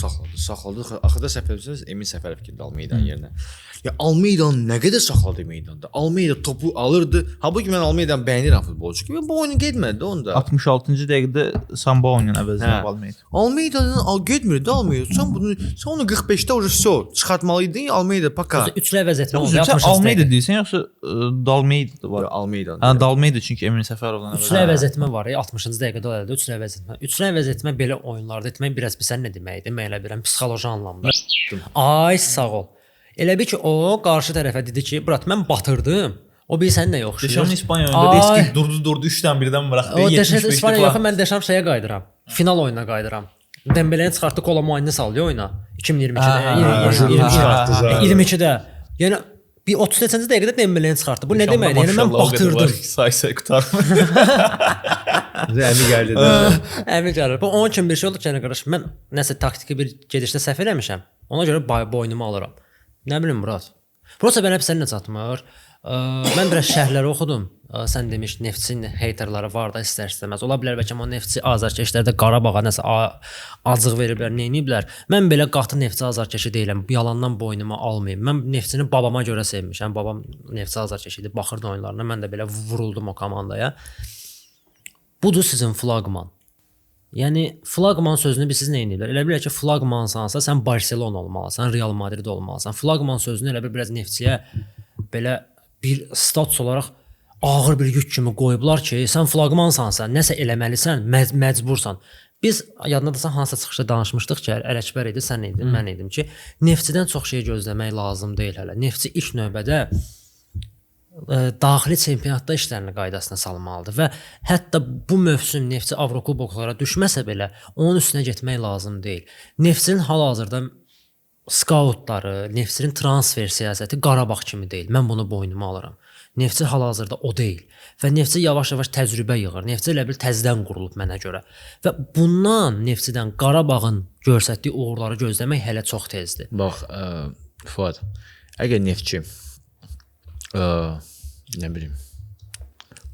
Axırda səhv edirсiniz, Emin Səfərov girdi Almeidanın yerinə. Ya Almeidanı nə qədər saxladı meydanda? Almeida topu alırdı. Halbuki mən Almeidanı bəyənirəm futbolçu kimi. Bu oyunu getmədi onda. 66-cı dəqiqədə Samba oyunun əvəzinə Almeida. Almeidanın getmirdi Almeida. Sən onu 45-də уже всё çıxartmalıydın. Almeida paka. Üçlü əvəz etmə oldu. Sən Almeida deyirsən yoxsa Dalmeida var? Almeida. Hə, Dalmeida çünki Emin Səfərovdan Üçlü əvəz etmə var ya 60-cı dəqiqədə o əldə üçlü əvəz etmə. Üçlü əvəz etmə belə oyunlarda etmək biraz bilsən nə deməkdir? Mən elə bilirəm psixoloji anlamda. Ay sağ ol. Elə bil ki o qarşı tərəfə dedi ki, "Brat mən batırdım." O bilsən nə yoxdur? Deşam İspaniya oyununda Reski durdu 3-dən birdən buraxdı. O Deşam İspaniya yox, mən Deşam şeyə qayıdıram. Final oyununa qayıdıram. Dembeləni çıxartdı, Kolomuani saldı oyuna 2022-də. 22-də. Yəni bir 30-cı dəqiqədə Dembeləni çıxartdı. Bu nə deməkdir? Yəni mən batırdım. Say qutarmır. Əmi gəldi də. Əmi gəlir. Bu onun kimi bir şey oldu ki, yəni qardaş, mən nəsə taktiki bir gedişdə səhv eləmişəm. Ona görə boynumu alıram. Nə bilim Murad. Prosta mənə sənə çatmır. Mən biraz şərhləri oxudum. Sən demiş Neftçinin heyterləri var da istər-istəməz. Ola bilər bəlkə o Neftçi azarkeşlərdə Qarabağa nəsə acıq veriblər, nə ediblər. Mən belə qatı Neftçi azarkeşi deyiləm. Yalandan boynuma almayım. Mən Neftçini babama görə sevmişəm. Babam Neftçi azarkeşi idi. Baxırdı oyunlarına. Mən də belə vuruldum o komandaya. Budur sizin flaqman. Yəni flaqman sözünü siz nə edirlər? Elə bilər ki, flaqmansansa sən Barselona olmalısan, Real Madrid olmalısan. Flaqman sözünü elə biraz Neftçiyə belə bir status olaraq ağır bir yük kimi qoyublar ki, sən flaqmansansa, nəsə eləməlisən, məcbursan. Biz yadındasan hansısa çıxışda danışmışdıq ki, Ələkbər idi, sən idin, mən idim ki, Neftçidən çox şey gözləmək lazım deyil hələ. Neftçi ilk növbədə daxili çempionatda işlərini qaydasına salmalıdır və hətta bu mövsüm Neftçi Avrokuboklara düşməsə belə onun üstünə getmək lazım deyil. Neftçinin hal-hazırda skautları, Neftçinin transfer siyasəti Qarabağ kimi deyil. Mən bunu boynuma alıram. Neftçi hal-hazırda o deyil və Neftçi yavaş-yavaş təcrübə yığır. Neftçi elə bil təzədən qurulub mənə görə. Və bundan Neftçidən Qarabağın göstərdiyi uğurları gözləmək hələ çox tezdir. Bax, Fuad, əgər Neftçi nə bilim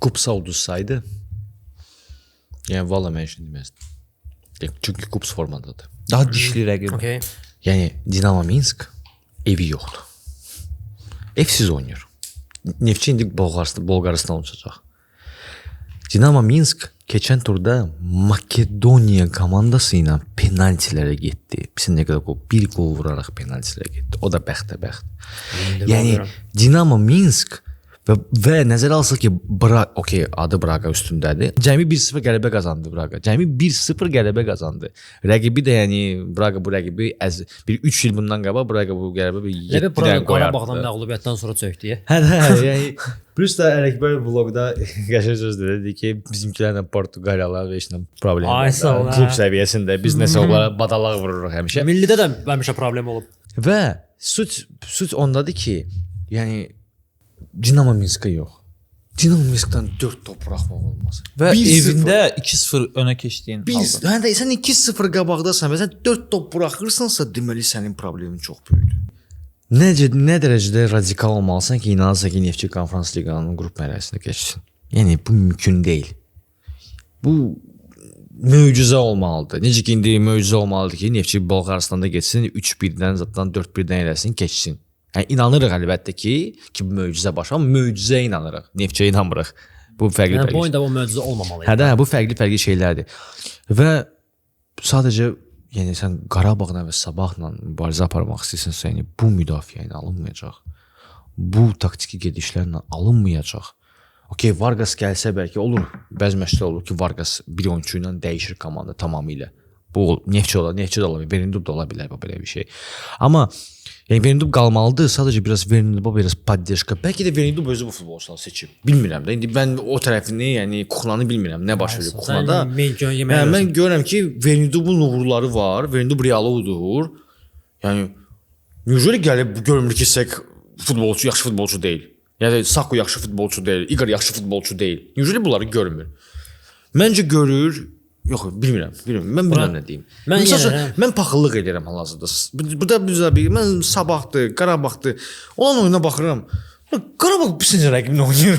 Kupsa udursaydı, yəni valla mən işin deməzdim. Çünki Kups formandadır. Daha dişli rəqib. Okay. Yəni Dinamo Minsk evi yoxdur. Evsiz oynayır. Neftçi indi Bolqarıstan uçacaq. Dinamo Minsk keçən turda Makedoniya komandası ilə penaltilərə getdi. Bizim nə qədər gol, bir gol vuraraq penaltilərə getdi. O da bəxtə-bəxt. Yəni Dinamo Minsk və nəzərə alsaq ki, adı Braqa üstündədir. Cəmi 1-0 qələbə qazandı Braqa. Cəmi 1-0 qələbə qazandı. Rəqibi də yəni Braqa bu rəqibi bir 3 il bundan qabaq Braqa bu qələbə bir 7 dənə qoyardı. Qarabağdan məğlubiyyətdən sonra çökdü. Hə, yəni plus da Ələkbər vloqda qəşəng söz dedi ki, bizimkilərlə Portuqaliyalar və heç nə problem yoxdur. Klub səviyyəsində biz nəsə onlara badalaq vururuq həmişə. Millidə də həmişə problem olub. Və suç ondadır ki, yəni Dinamo Minskə yox. Dinamo Minskdən 4 top buraxmaq olmaz. Və evində 2-0 önə keçdiyin halda. Hə, sən 2-0 qabaqdasan və sən 4 top buraxırsansa, deməli sənin problemin çox böyükdür. Nə dərəcədə radikal olmalısan ki, inanırsan ki, Neftçi Konferans Liqanın qrup mərhələsinə keçsin. Yəni bu mümkün deyil. Bu möcüzə olmalıdır. Necə ki, indi möcüzə olmalıdır ki, Neftçi Bolqarıstanda geçsin, 3-1-dən zaten 4-1-dən eləsin, keçsin. Yəni inanırıq əlbəttə ki, bu möcüzə baş, amma möcüzəyə inanırıq. Neftçiyə inanmırıq. Bu fərqli. Bu oyunda bu möcüzə olmamalıydı. Hə, bu fərqli şeylərdir. Və sadəcə yəni sən Qarabağla və Sabahla mübarizə aparmaq istəyirsənsə, yəni bu müdafiə ilə alınmayacaq. Bu taktiki gedişlərlə alınmayacaq. Okay, Vargas gəlsə bəlkə olur. Bəzi məşqlər olur ki, Vargas bir oyunçu ilə dəyişir komanda tamamilə. Bu Neftçi ola bilər, Verindub da ola bilər belə bir şey. Amma yəni Verindub qalmalıdır. Sadəcə biraz poddeşka. Bəlkə də Verindub özü bu futbolçuları seçib. Bilmirəm də. İndi mən o tərəfini, yəni Kuxlanı bilmirəm. Nə baş verir Kuxlada? Mən görürəm ki, Verindubun uğurları var. Verindub Realı udur. Yəni necə gəlib görmür ki, Sek futbolçu yaxşı futbolçu deyil. Yəni Saku yaxşı futbolçu deyil, Igor yaxşı futbolçu deyil. Necə bunları görmür? Məncə görür. Yox, bilmirəm. Mən bilmirəm nə deyim. Mən paxıllıq edirəm hal-hazırda. Burada mən Sabahdır, Qarabağdır. Olan oyuna baxıram. Qarabağ birinci rəqiblə oynayır.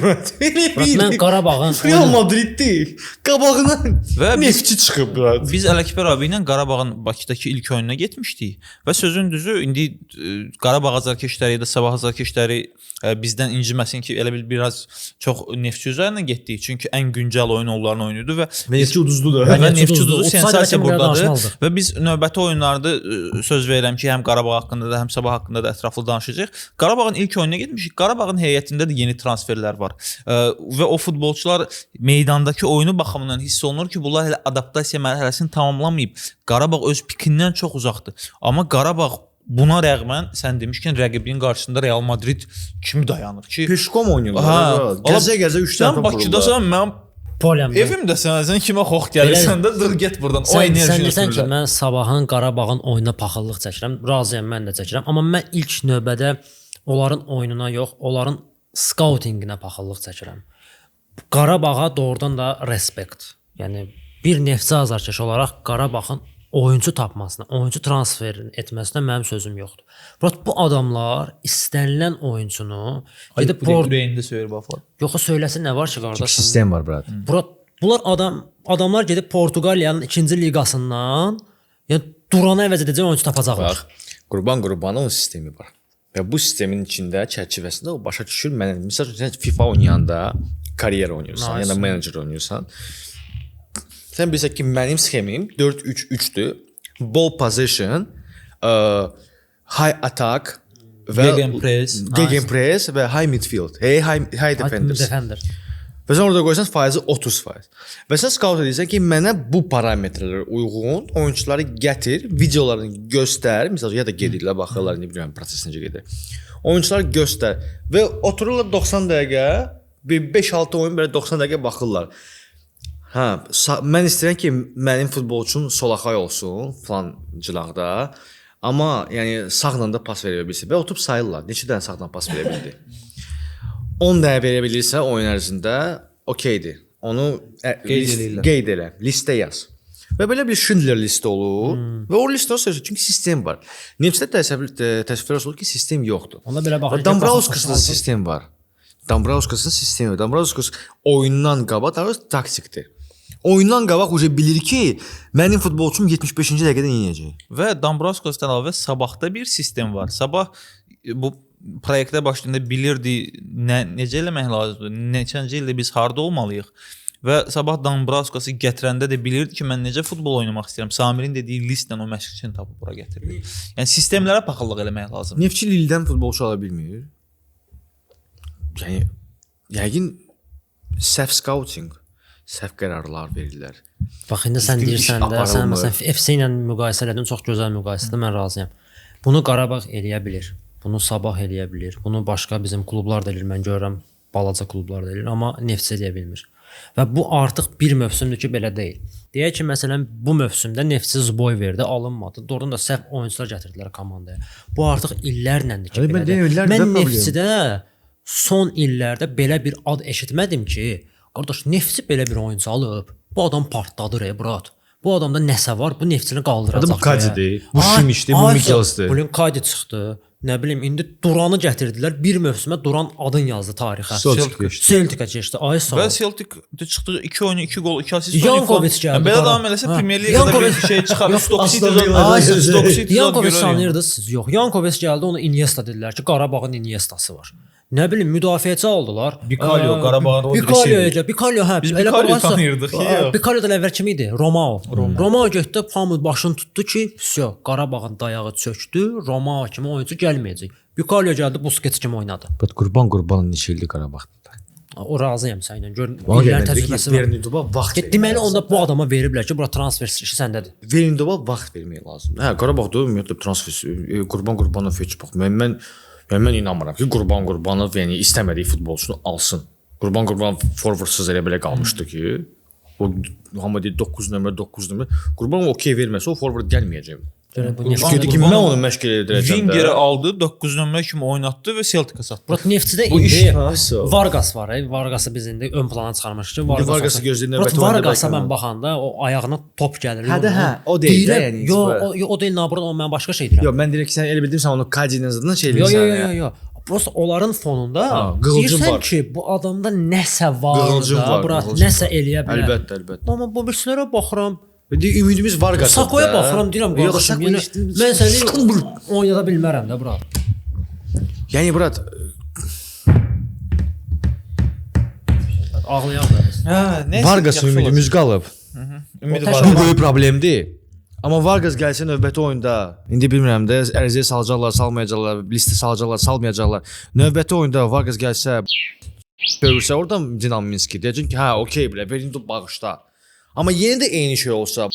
Mən Qarabağın Real Madrid deyil. Qabağına Neftçi çıxıb. Biz Ələkbər abi ilə Qarabağın Bakıdakı ilk oyununa getmişdik və sözün düzü indi Qarabağ azarkeşləri ya da Sabah azarkeşləri bizdən inciməsin ki, elə biraz çox Neftçi üzərinə getdik. Çünki ən güncəl oyun onların oyunudur və Neftçi uduzdudur. Və Neftçi uduzu sensasiya burdadır və biz növbəti oyunlarda söz verirəm ki, həm Qarabağ haqqında da, həm Sabah haqqında da ətraflı danışacağıq. Qarabağın ilk oyununa getmişik. Qarabağın heyətində də yeni transferlər var. Və o futbolçular meydandakı oyunu baxımından hiss olunur ki, bunlar hələ adaptasiya mərhələsini tamamlamayıb. Qarabağ öz pikindən çox uzaqdır. Amma Qarabağ buna rəğmən sən demişkən rəqibinin qarşısında Real Madrid kimi dayanır ki, Peşkom oynayırlar. Gəzə-gəzə 3 dəfə sən Bakıdasan, mən evimdəsən, sən kimə xox gəlirsən də dur get burdan. O enerjini sən ki, mən Sabahın Qarabağın oyuna paxıllıq çəkirəm. Razıyam, mən də çəkirəm. Amma mən ilk növbədə onların oyununa yox, onların skautinginə paxıllıq çəkirəm. Qarabağa doğrudan da respekt. Yəni bir Neftçi azarkeş olaraq Qarabağın oyuncu tapmasına, oyuncu transferini etməsinə mənim sözüm yoxdur. Bu adamlar istənilən oyunçunu gedib ürəyində söyür bax. Yoxsa söyləsin nə var ki, qardaş? Sistem var brat. Bunlar adamlar gedib Portuqaliyanın 2-ci liqasından yəni Duranı əvəz edəcək oyuncu tapacaqlar. Qurbanın sistemi var. Və bu sistemin içində, çərçivəsində o başa düşür. Məsəl üçün sən FIFA oynayanda karyera oynayırsan, ya da menecer oynayırsan. Sən bilirsən ki, mənim sxemim 4-3-3-dür. Ball possession, high attack və gegenpress və high midfield. High defender. Və sən orada qoysan faizi 30%. Və sən scout edirsən ki, mənə bu parametrlərə uyğun oyunçuları gətir, videolarını göstər. Məsələn, ya da gedirlər, baxırlar, nə bilirəm, proses necə gedir. Oyunçuları göstər və otururlar 90 dəqiqə, bir 5-6 oyun belə 90 dəqiqə baxırlar. Hə, mən istəyirəm ki, mənim futbolçum solaxay olsun falan cilaqda. Amma yəni sağla da pas verə bilsin. Və oturub sayırlar. Neçə dənə sağdan pas verə bildi? 10 dəqiqə verə bilirsə oyun ərzində okeydir. Onu qeyd elə, listə yaz. Və belə bir Schindler listi olur. Və o listə olsa çünki sistem var. Neftçidə təsəvvür olur ki, sistem yoxdur. Onda belə baxın. Dambrauskas sistem var. Dambrauskas sistemi. Dambrauskas oyundan qabaq taktikdir. Oyundan qabaq uca bilir ki, mənim futbolçum 75-ci dəqiqədə yenəcək. Və Dambrauskas əlavə Sabahda bir sistem var. Sabah bu proyektə başlayanda bilirdi necə eləmək lazımdır, neçənci ildə biz harda olmalıyıq və sabah Dambraskası gətirəndə də bilirdi ki, mən necə futbol oynamaq istəyirəm. Samirin dediyi listlə o məşqçini tapıb bura gətirdi. Yəni sistemlərə paxıllıq eləmək lazımdır. Neftçi Lildən futbolçu ala bilmir. Yəni yəqin səhv scouting, səhv qərarlar verirlər. Bax indi sən Düzgün iş deyirsən də, sən aparılmır. məsələn FC ilə müqayisə elədin, çox gözəl müqayisədir, mən razıyam. Bunu Qarabağ eləyə bilir. Bunu Sabah eləyə bilir. Bunu başqa bizim klublar da eləyir. Mən görürəm, balaca klublar da eləyir, amma Neftçi eləyə bilmir. Və bu artıq bir mövsümdür ki, belə deyil. Deyək ki, məsələn, bu mövsümdə Neftçi boy verdi, alınmadı. Doğrudan da səhv oyunçular gətirdilər komandaya. Bu artıq illərləndir ki, belədir. Mən Neftçidə son illərdə belə bir ad eşitmədim ki, qardaş, Neftçi belə bir oyuncu alıb, bu adam partladır, brat. Bu adamda nəsə var, bu Neftçini qaldıracaq. Bu Kadidir, bu Şimişdir, bu Mikelsdir. Bu gün Kadi çıxdı. Nə bilim, indi Duranı gətirdilər. Bir mövsümə Duran adın yazdı tarixə. Celtic-ə keçdi. Ay sağ ol. Və Celtic çıxdı 2 oyunu, 2 gol, 2 assist. Yankovic gəldi. Belə davam eləsə Premier Liqada bir şey çıxar. Stoke City. Yankovic sanırdınız siz? Yox. Yankovic gəldi, ona Iniesta dedilər ki, Qarabağın Iniestası var. Nə bilim, müdafiəçi aldılar. Bikalyo, Qarabağın Rodriguez. Bikalyo, hə. Biz Bikalyo tanıyırdıq. Bikalyodan əvvəl kim idi? Romao. Romao getdi, hamı başını tutdu ki, vəsə, Qarabağın dayağı çökdü, Romao kimi oyuncu gəlməyəcək. Bikalyo gəldi, Busquets kimi oynadı. Bəs qurban neçə ildir Qarabağda. O razıyam səninlə. Gör, illərin təcrübəsi var. Verindova vaxt. Deməli onda bu adama veriblər ki, bura transfer işi səndədir. Verindova vaxt vermək lazımdır. Hə, Qarabağda ümumiyyətlə transfer Qurbanov heç bax. Mən inanmıram ki, Qurbanov yəni istəmədiyi futbolçunu alsın. Qurbanov forvardsız elə belə qalmışdı ki, o hamı deyir 9 nömrə. Qurbanov okey verməsə o forvard gəlməyəcək. Dedi ki, mən onu məşq edəcəm. Wingeri aldı, 9 nömrə kimi oynatdı və Celtic-ə satdı. Bura Neftçidə indi Vargas var. Vargas'ı biz indi ön plana çıxarmışıq ki, Vargas'ı gözləyir növbəti oyunda. Vargas'a mən baxanda o ayağına top gəlir. Hə, o deyil də yəni. Yox, o deyil, nabrad o mən başqa şey deyirəm. Yox, mən deyirəm ki, sən elə bildin sən onu Kadinin zadından şey eləyirsən. Yox. Prosta onların fonunda deyirsən ki, bu adamda nəsə var da, bura nəsə eləyə bilər. Əlbəttə. Amma bu birisilərə baxıram. Ümidimiz Vargas'dır. Sakoya baxıram, deyirəm qardaşım, mən səni oynada bilmərəm də, bura. Yəni, brat, ağlayaq da. Vargas ümidimiz qalıb. Ümid var. Bu böyük problemdir. Amma Vargas gəlsə növbəti oyunda, indi bilmirəm də, ərizəyə salacaqlar, salmayacaqlar, listə salacaqlar, salmayacaqlar. Növbəti oyunda Vargas gəlsə, görürsə oradan Dinamo Minski deyəcək ki, hə, okey bilə, Verindov bağışla. Amma yenə də eyni şey olsa,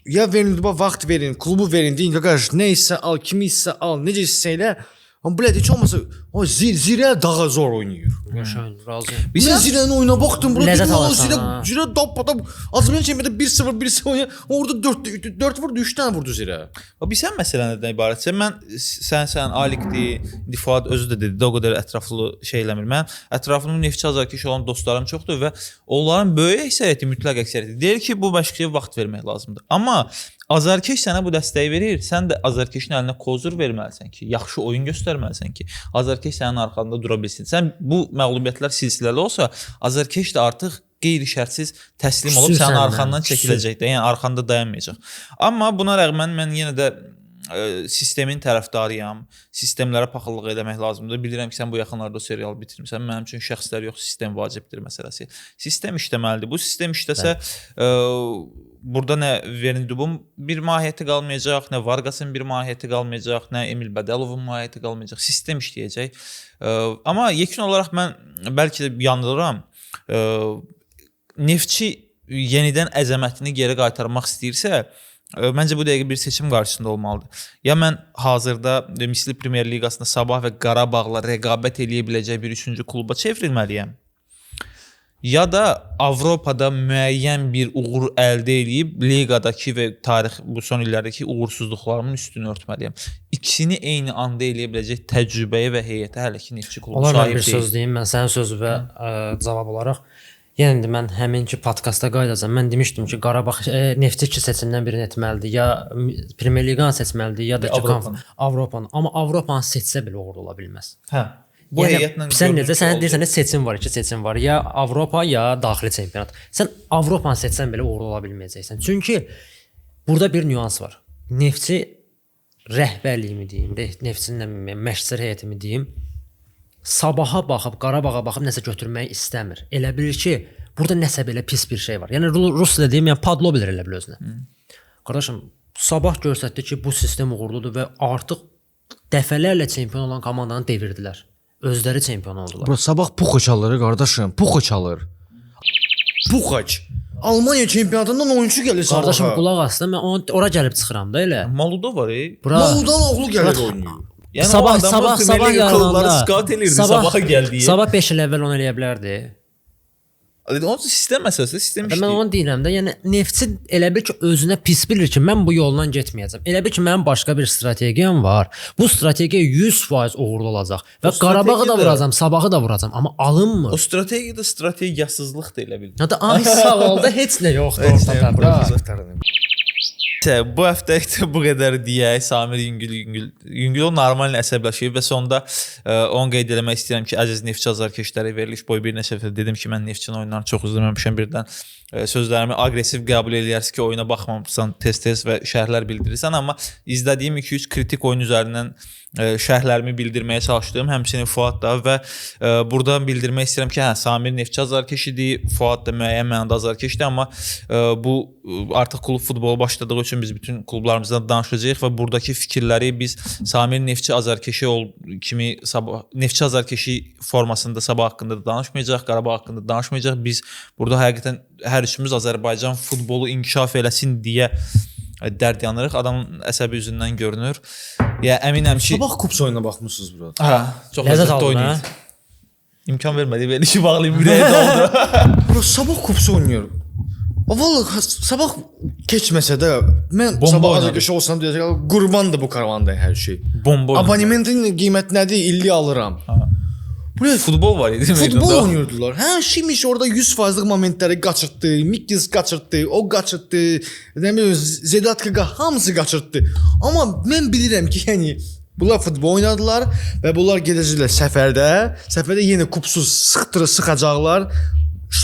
ya Verindova vaxt verin, klubu verin, deyin ki, qardaş, nə isə al, kimi isə al, necə isə elə. Amma biləd, heç olmasa, o Zirə daha zor oynayır. Yaşayın, razıyım. Mən Zirənin oyuna baxdım, Ləzzət alırsan. Zirə dap-dap, Azərbaycan çempionatında 1-0, 1-0 oynayır, orada 4 vurdu, 3 dənə vurdu Zirə. Bilsən məsələ nədən ibarətsə, mən sən Alikdir, Fuad özü də dedi, o qədər ətraflı şey eləmir. Mən ətrafımda Neftçi azarkeş olan dostlarım çoxdur və onların böyük əksəriyyəti, mütləq əksəriyyəti deyir ki, bu məşqçiyə vaxt vermək lazımdır. Amma azarkeş sənə bu dəstəyi verir, sən də azarkeşin əlinə kozur verməlisən ki, yaxşı oyun göstərməlisən ki, azarkeş sənin arxanda dura bilsin. Sən bu məğlubiyyətlər silsiləli olsa, azarkeş də artıq qeyri-şərtsiz təslim olub sənin arxandan çəkiləcək də, yəni arxanda dayanmayacaq. Amma buna rəğmən mən yenə də sistemin tərəfdarıyam. Sistemlərə paxıllıq eləmək lazımdır. Bilirəm ki, sən bu yaxınlarda serial bitirmisən. Mənim üçün şəxslər yox, sistem vacibdir məsələsi. Sistem işləməlidir. Bu sistem işləsə burada nə Verindubun bir mahiyyəti qalmayacaq, nə Vargas'ın bir mahiyyəti qalmayacaq, nə Emil Bədəlovun mahiyyəti qalmayacaq. Sistem işləyəcək. Amma yekun olaraq mən bəlkə də yanılıram. Neftçi yenidən əzəmətini geri qaytarmaq istəyirsə, məncə bu dəqiqə bir seçim qarşısında olmalıdır. Ya mən hazırda Misli Premier Liqasında Sabah və Qarabağla rəqabət eləyə biləcək bir 3-cü kluba çevrilməliyəm. Ya da Avropada müəyyən bir uğur əldə edib liqadakı və tarix bu son illərdəki uğursuzluqlarımın üstünü örtməliyəm. İkisini eyni anda eləyə biləcək təcrübəyə və heyətə hələ ki Neftçi klubu sahib deyil. Olar bir söz deyim, mən sənin sözünə cavab olaraq. Yəni mən həminki podkastda qayıdacağam. Mən demişdim ki, Qarabağ Neftçi iki seçimdən birini etməlidir. Ya Premier Liqanı seçməlidir, ya da ki Avropanı. Amma Avropanı seçsə belə uğurlu ola bilməz. Hə. Bu heyətlə sən necə sən deyirsən seçim var, iki seçim var. Ya Avropa, ya daxili çempionat. Sən Avropanı seçsən belə uğurlu ola bilməyəcəksən. Çünki burada bir nüans var. Neftçi rəhbərliyimi deyim, Neftçinin məşqçilər heyətimi deyim, Sabaha baxıb, Qarabağa baxıb nəsə götürməyi istəmir. Elə bilir ki, burada nəsə belə pis bir şey var. Yəni rus dilində deyim, yəni padlo bilir elə bil özünə. Qardaşım, Sabah göstərdi ki, bu sistem uğurludur və artıq dəfələrlə çempion olan komandanı devirdilər. Özləri çempion oldular. Bura sabah Puxaç alır qardaşım, Puxaç alır. Puxaç. Almaniya çempionatından oyunçu gəlir Sabaha. Qardaşım qulaq asdı, mən ora gəlib çıxıram da elə. Maludov var. Bura Maldan oğlu gəlir oynayır. Yəni sabah yarananda scout elirdi, sabaha gəldi. Sabah 5 il əvvəl onu eləyə bilərdi. Onun sistem məsələsi, sistem işləyir. Mən onu deyirəm də, yəni Neftçi elə bil ki, özünə pis bilir ki, mən bu yolla getməyəcəm. Elə bil ki, mənim başqa bir strategiyam var. Bu strategiya 100% uğurlu olacaq və Qarabağı da vuracam, Sabahı da vuracam, amma alınmır. O strategiyada strategiyasızlıq da elə bil. Ya da ay sağ ol da heç nə yoxdur ortada. Bura. Bu həftəlik bu qədər deyək. Samir Yüngül o normal əsəbləşib və sonda onu qeyd eləmək istəyirəm ki, əziz Neftçi azarkeşləri, veriliş boyu bir neçə dəfə dedim ki, mən Neftçinin oyunlarını çox izləməmişəm, birdən sözlərimi aqressiv qəbul eləyərsiz ki, oyuna baxmamısan tez-tez və şərhlər bildirirsən, amma izlədiyim 2-3 kritik oyun üzərindən şərhlərimi bildirməyə çalışdım, həmçinin Fuad da və buradan bildirmək istəyirəm ki, Samir Neftçi azarkeşidir, Fuad da müəyyən mənada azarkeşdir, amma bu artıq klub futbolu başladığı üçün biz bütün klublarımızdan danışacağıq və buradakı fikirləri biz Samir Neftçi azarkeşi kimi Neftçi azarkeşi formasında Sabah haqqında da danışmayacaq, Qarabağ haqqında da danışmayacaq. Biz burada həqiqətən hər üçümüz Azərbaycan futbolu inkişaf eləsin deyə dərd yanırıq. Adamın əsəbi üzündən görünür. Ya əminəm ki, Sabah kups oyununa baxmısınız bura. çox Ləzzət ləzzətli aldın, oynayır. İmkan vermədi, verişi bağlayım, ürəyə doldu. Bura Sabah kups oynayır. Vallahi Sabah keçməsə də mən Bomba Sabah oynadı. azarkeşi olsam deyəcəm, qurbandır bu karavanda hər şey. Bomba oynadı. Abonementin qiyməti nədir? İlli alıram. Buraya Futbol var idi futbol meydanda. oynayırdılar. Hə, Şimiş orada 100%lik momentləri qaçırtdı, Miktis qaçırtdı, o qaçırtdı, nə bilim Zedatka hamısı qaçırtdı. Amma mən bilirəm ki, yəni bunlar futbol oynadılar və bunlar gedəcəklər səfərdə yenə kupsuz sıxacaqlar.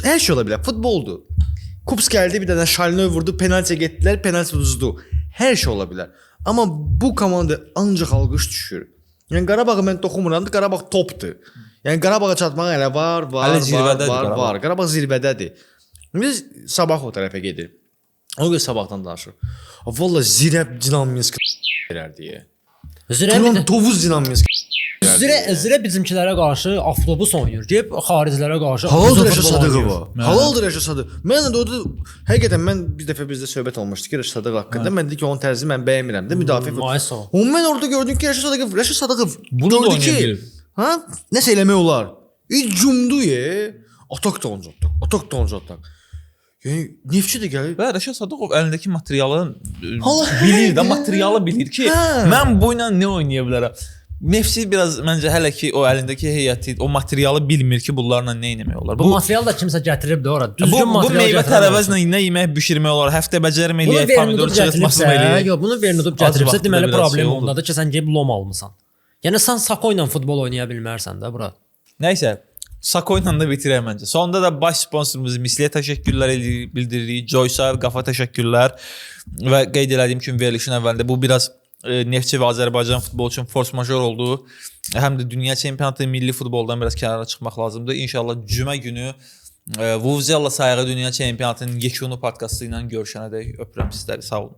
Hər şey ola bilər. Futboldur. Kups gəldi, bir dənə Şalinoy vurdu, penaltiyə getdilər, penalti uduzdu. Hər şey ola bilər. Amma bu komanda ancaq alqış düşür. Yəni Qarabağı mən toxumuram, Qarabağ topdur. Yəni Qarabağa çatmağa hələ var. Qarabağ zirvədədir. Biz Sabah o tərəfə gedir. O gün Sabahdan danışır. Valla Zirəb Dinamminsk verər deyə. Turan Tovuz Dinamminsk. Zirə bizimkilərə qarşı avtobus oynayır. Gəlib xaricilərə qarşı. Halaldır Rəşad Sadıqova. Halaldır Rəşad Sadıq. Mən də orada həqiqətən mən bir dəfə bizdə söhbət olmuşdu ki, Rəşad Sadıq haqqında. Mən dedim ki, onun tərzi mən bəyənmirəm də, müdafiə. Amma mən orada gördüm ki, Rəşad Sadıqov gördü ki, ha, nəsə eləmək olar. Cumdu atak da onca. Yəni Neftçi də gəlir. Və Rəşad Sadıqov əlindəki materialı bilir də, materialı bilir ki, mən bu ilə nə oynaya bilərəm. Neftçi biraz məncə hələ ki o əlindəki heyəti, o materialı bilmir ki, bunlarla nə etmək olar. Bu material da kimsə gətirib də ora. Düzgün material. Bu meyvə tərəvəzlə nə yemək bişirmək olar, həftə bəcərməliyək, pomidor çırpması eləyək. Yox, bunu Vernudub gətiribsə, deməli problem ondadır ki, sən gəlib lom almısan. Yəni sən Sako ilə futbol oynaya bilmərsən də bura. Nəysə, Sako ilə də bitirək məncə. Sonda da baş sponsorumuz Misliyə təşəkkürlər bildiririk. Joysar, Qafa təşəkkürlər və qeyd elədiyim kimi verilişin əvvəlində bu biraz Neftçi və Azərbaycan futbolu üçün force major oldu. Həm də dünya çempionatı, milli futboldan biraz kənara çıxmaq lazımdır. İnşallah cümə günü Vuvuzela sayığı dünya çempionatının yekunu podkastı ilə görüşənədək öpürəm sizləri. Sağ olun.